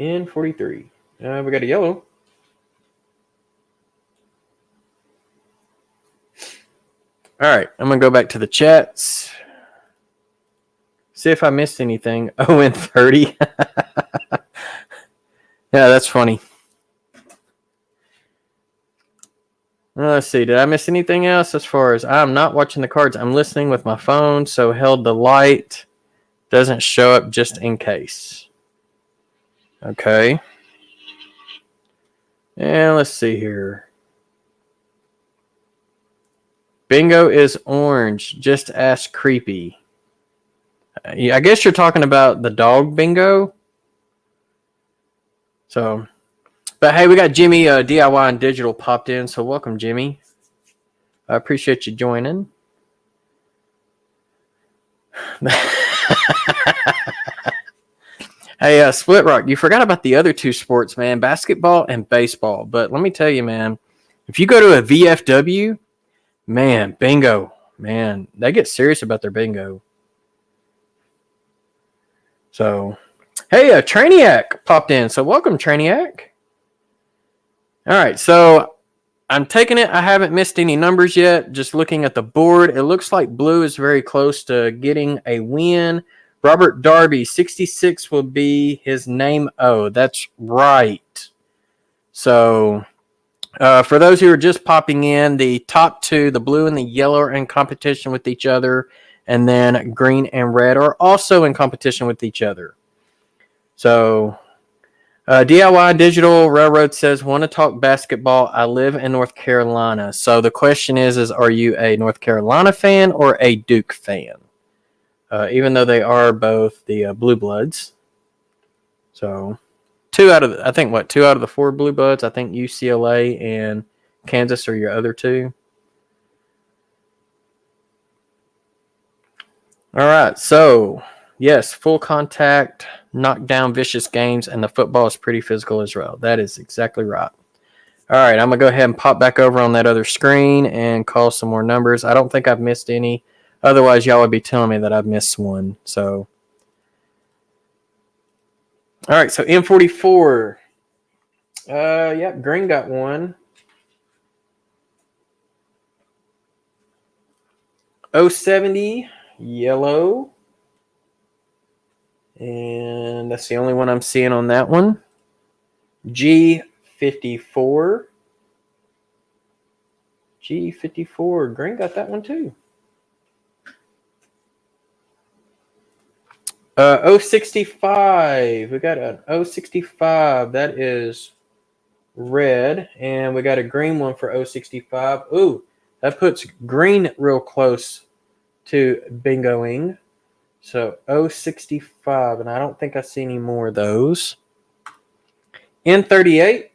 N43. We got a yellow. All right, I'm going to go back to the chats. See if I missed anything. Oh, and 30. Yeah, that's funny. Let's see. Did I miss anything else as far as I'm not watching the cards? I'm listening with my phone, so held the light doesn't show up just in case. Okay. And let's see here. Bingo is orange. Just ask creepy. I guess you're talking about the dog bingo. So, but hey, we got Jimmy DIY and Digital popped in. So welcome, Jimmy. I appreciate you joining. Hey, Split Rock, you forgot about the other two sports, man, basketball and baseball. But let me tell you, man, if you go to a VFW, man, bingo, man, they get serious about their bingo. So, hey, Trainiac popped in. So, welcome, Trainiac. All right, so I'm taking it. I haven't missed any numbers yet. Just looking at the board, it looks like Blue is very close to getting a win. Robert Darby, 66 will be his name. Oh, that's right. So, for those who are just popping in, the top two, the blue and the yellow, are in competition with each other. And then green and red are also in competition with each other. So, DIY Digital Railroad says, want to talk basketball. I live in North Carolina. So, the question is are you a North Carolina fan or a Duke fan? Even though they are both the Blue Bloods. So, two out of the four Blue Bloods. I think UCLA and Kansas are your other two. All right. So, yes, full contact, knockdown, vicious games, and the football is pretty physical as well. That is exactly right. All right. I'm going to go ahead and pop back over on that other screen and call some more numbers. I don't think I've missed any. Otherwise, y'all would be telling me that I've missed one. So, all right. So, M44. Yep, green got one. 070, yellow. And that's the only one I'm seeing on that one. G54. G54. Green got that one too. 065. We got an 065. That is red. And we got a green one for 065. Ooh, that puts green real close to bingoing. So 065. And I don't think I see any more of those. N38.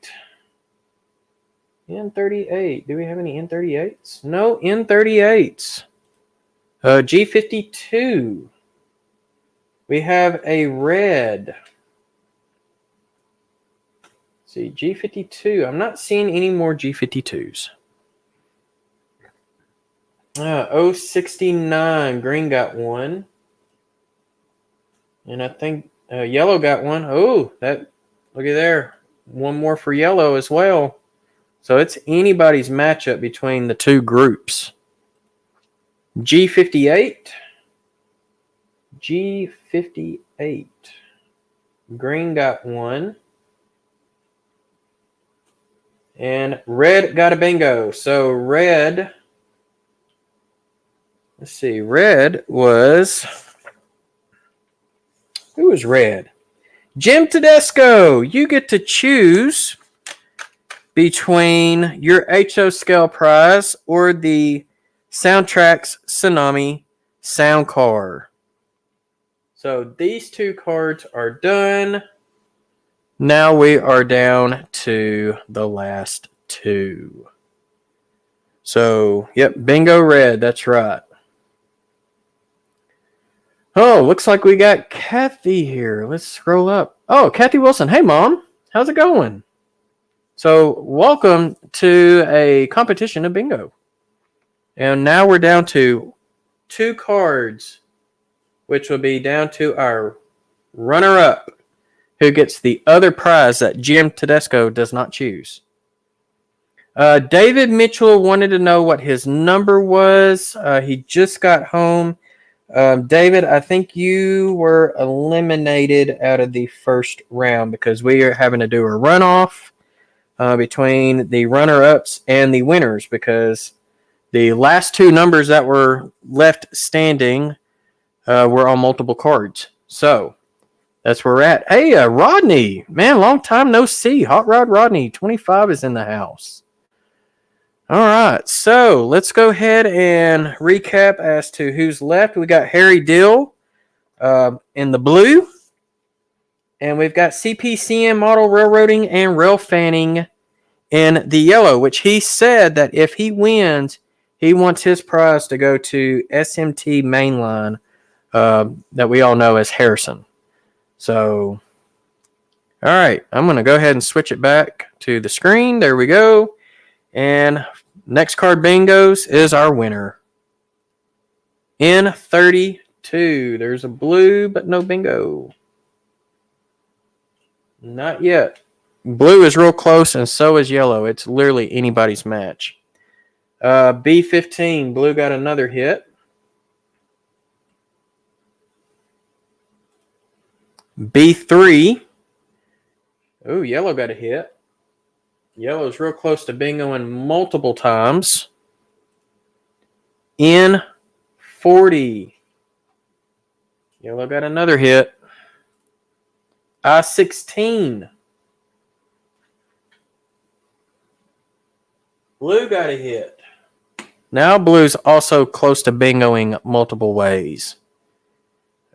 N38. Do we have any N38s? No N38s. G52. We have a red. Let's see, G52. I'm not seeing any more G52s. 069. Green got one. And I think yellow got one. Oh, that, look at there. One more for yellow as well. So it's anybody's matchup between the two groups. G58. G58. Green got one. And red got a bingo. So red, let's see, red was, who was red? Jim Tedesco. You get to choose between your HO Scale prize or the Soundtracks Tsunami sound card. So these two cards are done. Now we are down to the last two. So, yep, bingo red. That's right. Oh, looks like we got Kathy here. Let's scroll up. Oh, Kathy Wilson. Hey, Mom. How's it going? So, welcome to a competition of bingo. And now we're down to two cards, which will be down to our runner-up, who gets the other prize that Jim Tedesco does not choose. David Mitchell wanted to know what his number was. He just got home. David, I think you were eliminated out of the first round because we are having to do a runoff between the runner-ups and the winners because the last two numbers that were left standing were on multiple cards. So that's where we're at. Hey, Rodney. Man, long time no see. Hot Rod Rodney, 25 is in the house. All right, so let's go ahead and recap as to who's left. We got Harry Dill in the blue. And we've got CPCM Model Railroading and Rail Fanning in the yellow, which he said that if he wins, he wants his prize to go to SMT Mainline that we all know as Harrison. So All right, I'm going to go ahead and switch it back to the screen. There we go. And next card bingos is our winner. N32. There's a blue, but no bingo. Not yet. Blue is real close, and so is yellow. It's literally anybody's match. B15. Blue got another hit. B3. Oh, yellow got a hit. Yellow's real close to bingoing multiple times. N40. Yellow got another hit. I16. Blue got a hit. Now blue's also close to bingoing multiple ways.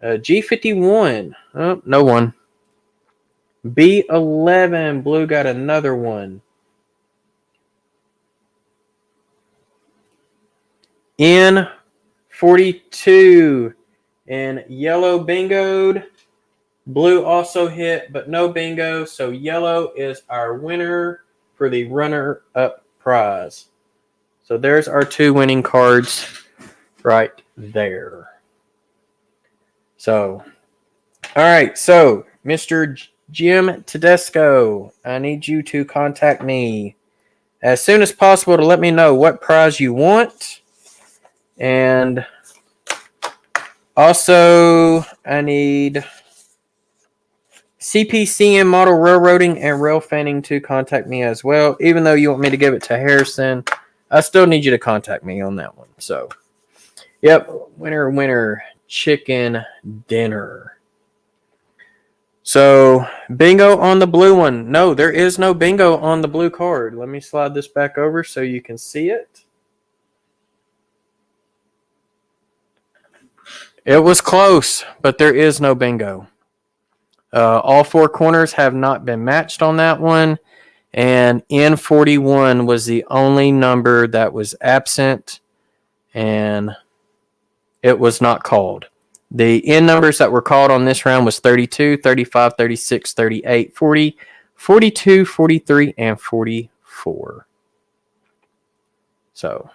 G51. Oh, no one. B11. Blue got another one. N42. And yellow bingoed. Blue also hit, but no bingo. So yellow is our winner for the runner-up prize. So there's our two winning cards right there. So, all right. So, Mr. Jim Tedesco, I need you to contact me as soon as possible to let me know what prize you want. And also, I need CPCM Model Railroading and Rail Fanning to contact me as well. Even though you want me to give it to Harrison, I still need you to contact me on that one. So, yep, winner, chicken dinner. So, bingo on the blue one. No, there is no bingo on the blue card. Let me slide this back over so you can see it. It was close, but there is no bingo. All four corners have not been matched on that one. And N41 was the only number that was absent, and it was not called. The N numbers that were called on this round was 32, 35, 36, 38, 40, 42, 43, and 44. So,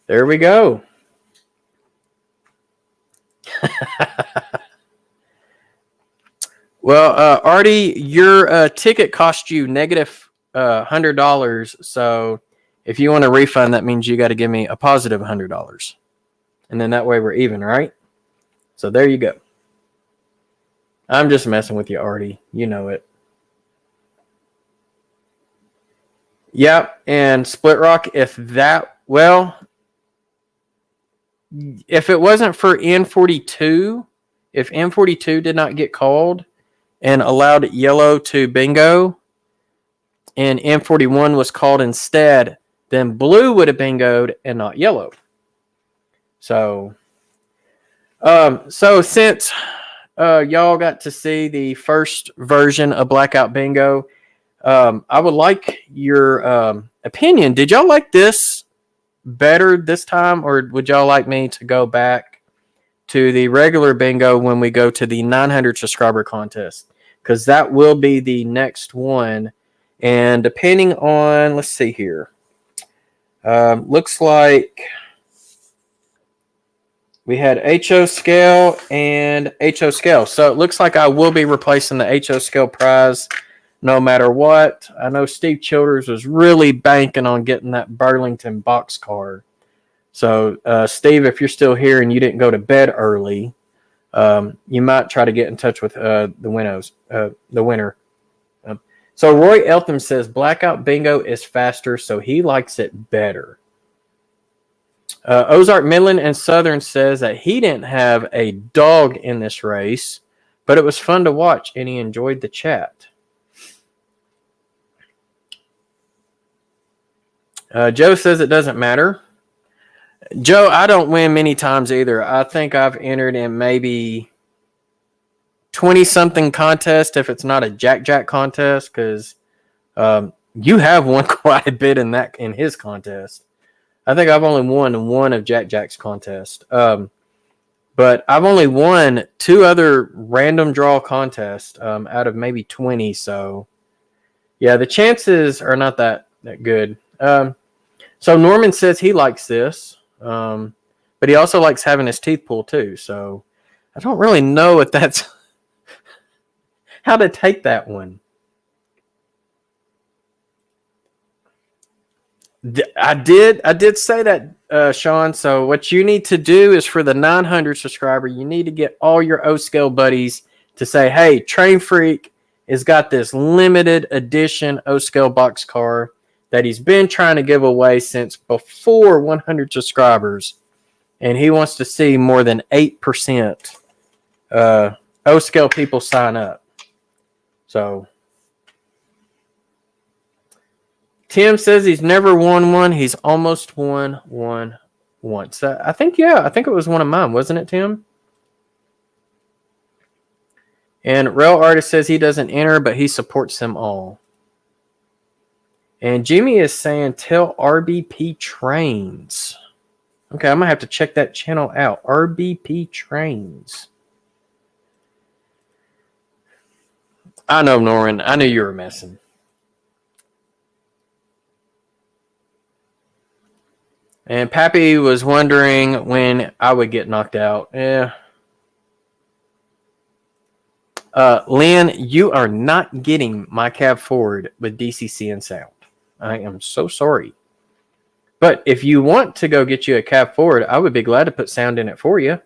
there we go. Well, Artie, your ticket cost you negative $100. So if you want a refund, that means you got to give me a positive $100. And then that way we're even, right? So there you go. I'm just messing with you, Artie. You know it. Yep. And Split Rock, if it wasn't for N42, if N42 did not get called and allowed yellow to bingo, and N41 was called instead, then blue would have bingoed and not yellow. So since y'all got to see the first version of Blackout Bingo, I would like your opinion. Did y'all like this better this time, or would y'all like me to go back to the regular bingo when we go to the 900 subscriber contest? Because that will be the next one. And depending on, let's see here. Looks like we had HO scale and HO scale. So it looks like I will be replacing the HO scale prize no matter what. I know Steve Childers was really banking on getting that Burlington boxcar. So, Steve, if you're still here and you didn't go to bed early, you might try to get in touch with the winner. So Roy Eltham says Blackout Bingo is faster, so he likes it better. Ozark Midland and Southern says that he didn't have a dog in this race, but it was fun to watch and he enjoyed the chat. Joe says it doesn't matter. Joe, I don't win many times either. I think I've entered in maybe 20-something contest if it's not a Jack contest, because you have won quite a bit in his contest. I think I've only won one of Jack's contest. But I've only won 2 other random draw contests out of maybe 20. So, yeah, the chances are not that good. So Norman says he likes this, but he also likes having his teeth pulled too. So I don't really know if that's how to take that one. I did say that, Sean. So what you need to do is for the 900 subscriber, you need to get all your O-Scale buddies to say, hey, Train Freak has got this limited edition O-Scale box car that he's been trying to give away since before 100 subscribers. And he wants to see more than 8% O-Scale people sign up. So Tim says he's never won one. He's almost won one once. I think it was one of mine, wasn't it, Tim? And Rail Artist says he doesn't enter, but he supports them all. And Jimmy is saying, tell RBP Trains. Okay, I'm going to have to check that channel out. RBP Trains. I know, Norman. I knew you were messing. And Pappy was wondering when I would get knocked out. Yeah. Lynn, you are not getting my cab forward with DCC and sound. I am so sorry. But if you want to go get you a cab forward, I would be glad to put sound in it for you.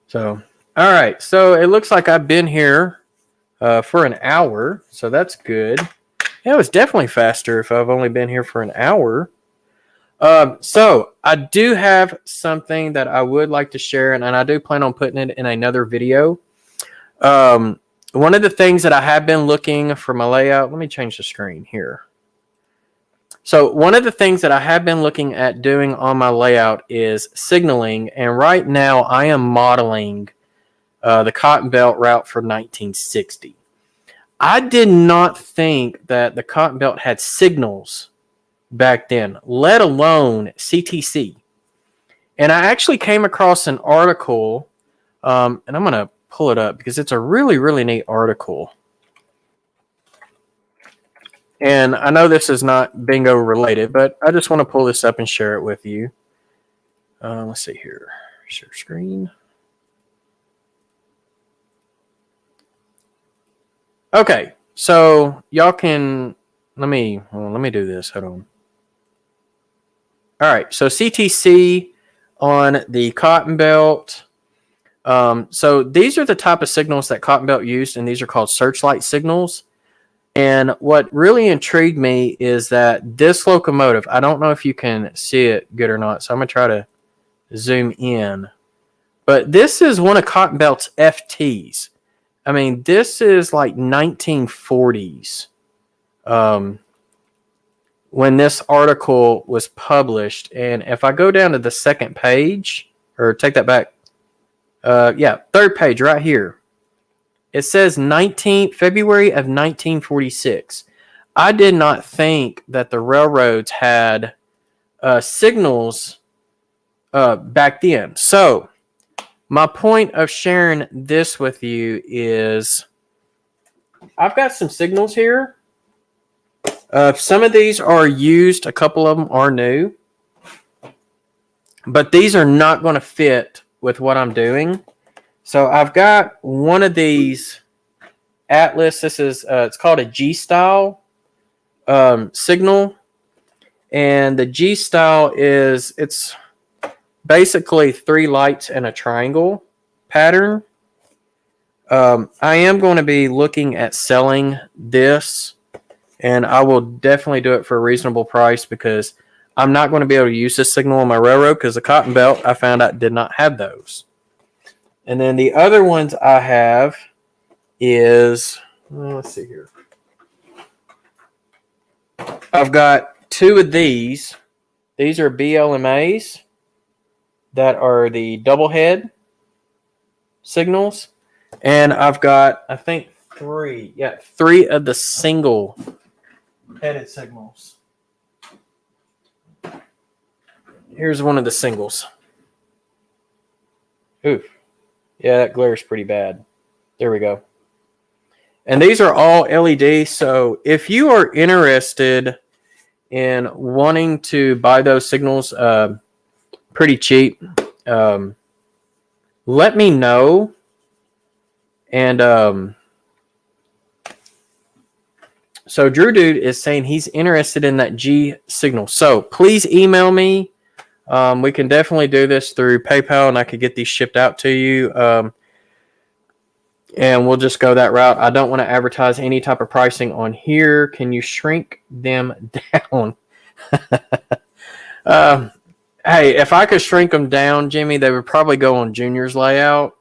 So, all right. So it looks like I've been here for an hour. So that's good. Yeah, it was definitely faster if I've only been here for an hour. So I do have something that I would like to share, and I do plan on putting it in another video. One of the things that I have been looking for my layout, let me change the screen here. So one of the things that I have been looking at doing on my layout is signaling, and right now I am modeling the Cotton Belt route for 1960. I did not think that the Cotton Belt had signals back then, let alone CTC. And I actually came across an article, and I'm going to pull it up because it's a really, really neat article. And I know this is not bingo related, but I just want to pull this up and share it with you. Let's see here. Share screen. Okay, so y'all can let me do this. Hold on. All right, so CTC on the Cotton Belt. So these are the type of signals that Cotton Belt used, and these are called searchlight signals. And what really intrigued me is that this locomotive, I don't know if you can see it good or not, so I'm going to try to zoom in. But this is one of Cotton Belt's FTs. I mean, this is like 1940s when this article was published. And if I go down to the second page, or take that back, third page right here. It says February of 1946. I did not think that the railroads had signals back then. So my point of sharing this with you is I've got some signals here. Some of these are used. A couple of them are new. But these are not going to fit with what I'm doing. So I've got one of these Atlas. This is it's called a G-style signal. And the G-style it's basically 3 lights and a triangle pattern. I am going to be looking at selling this, and I will definitely do it for a reasonable price because I'm not going to be able to use this signal on my railroad because the Cotton Belt, I found out, did not have those. And then the other ones I have is, let's see here. I've got 2 of these. These are BLMAs that are the double head signals. And I've got, I think, 3 of the single headed signals. Here's one of the singles. Ooh. Yeah, that glare's pretty bad. There we go. And these are all LED. So if you are interested in wanting to buy those signals pretty cheap, let me know. And so Drew Dude is saying he's interested in that G signal. So please email me. We can definitely do this through PayPal, and I could get these shipped out to you. And we'll just go that route. I don't want to advertise any type of pricing on here. Can you shrink them down? Hey, if I could shrink them down, Jimmy, they would probably go on Junior's layout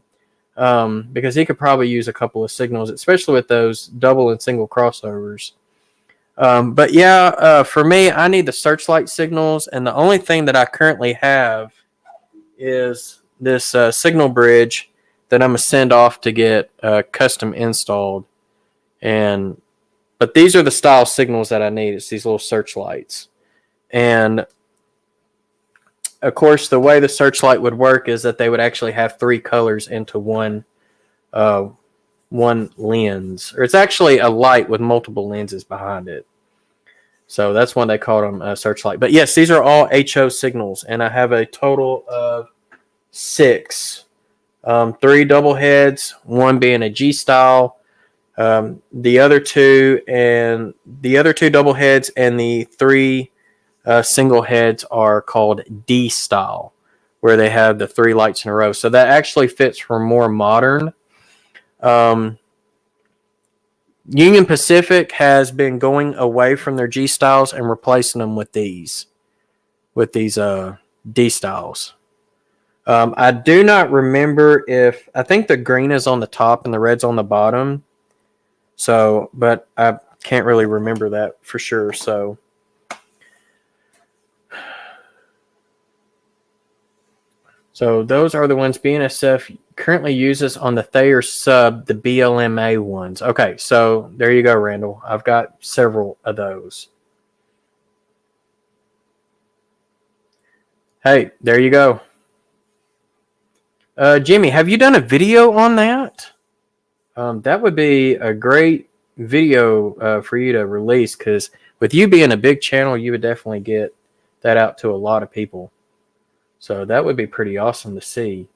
because he could probably use a couple of signals, especially with those double and single crossovers. But yeah, for me, I need the searchlight signals, and the only thing that I currently have is this signal bridge that I'm going to send off to get custom installed. But these are the style signals that I need. It's these little searchlights. And of course, the way the searchlight would work is that they would actually have 3 colors into one lens. Or it's actually a light with multiple lenses behind it. So that's when they call them searchlight. But yes, these are all HO signals. And I have a total of 6. 3 double heads, 1 being a G style. The other 2 double heads and the 3 single heads are called D style, where they have the 3 lights in a row. So that actually fits for more modern. Union Pacific has been going away from their G styles and replacing them with these D styles. I do not remember I think the green is on the top and the red's on the bottom. So, but I can't really remember that for sure. So those are the ones BNSF currently uses on the Thayer sub, the BLMA ones. Okay, so there you go, Randall. I've got several of those. Hey, there you go. Jimmy, have you done a video on that? That would be a great video for you to release, because with you being a big channel, you would definitely get that out to a lot of people. So that would be pretty awesome to see.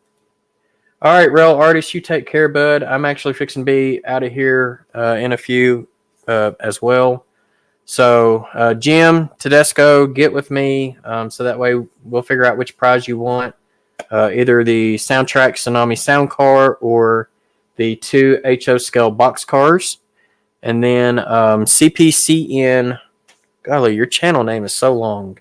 All right, Rel Artist, you take care, bud. I'm actually fixing to be out of here in a few as well. So Jim Tedesco, get with me so that way we'll figure out which prize you want. Either the Soundtrack Tsunami sound car or the 2 HO scale box cars. And then CPCN. Golly, your channel name is so long.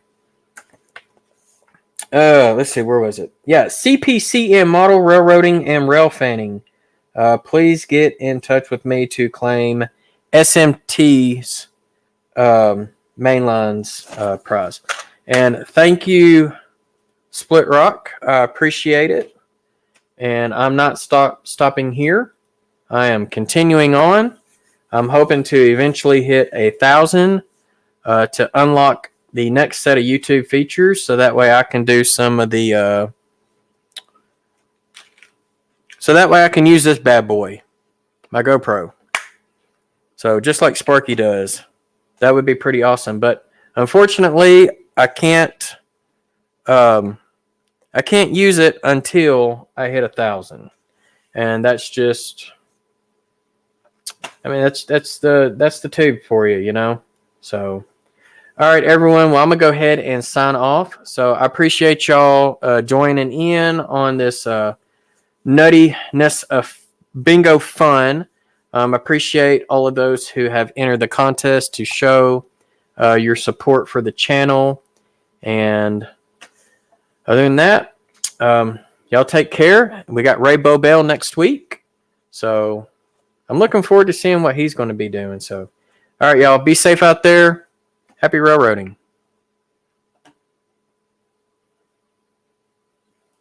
Let's see, where was it? Yeah, CPCN Model Railroading and Rail Fanning. Please get in touch with me to claim SMT's mainlines prize. And thank you, Split Rock. I appreciate it. And I'm not stopping here. I am continuing on. I'm hoping to eventually hit 1,000 to unlock the next set of YouTube features, so that way I can do some of the so that way I can use this bad boy, my GoPro. So just like Sparky does. That would be pretty awesome. But unfortunately, I can't use it until I hit 1,000. And that's just, I mean, that's the tube for you, you know? So all right, everyone. Well, I'm going to go ahead and sign off. So I appreciate y'all joining in on this nuttiness of bingo fun. Appreciate all of those who have entered the contest to show your support for the channel. And other than that, y'all take care. We got Ray Bobel next week. So I'm looking forward to seeing what he's going to be doing. So, all right, y'all. Be safe out there. Happy railroading.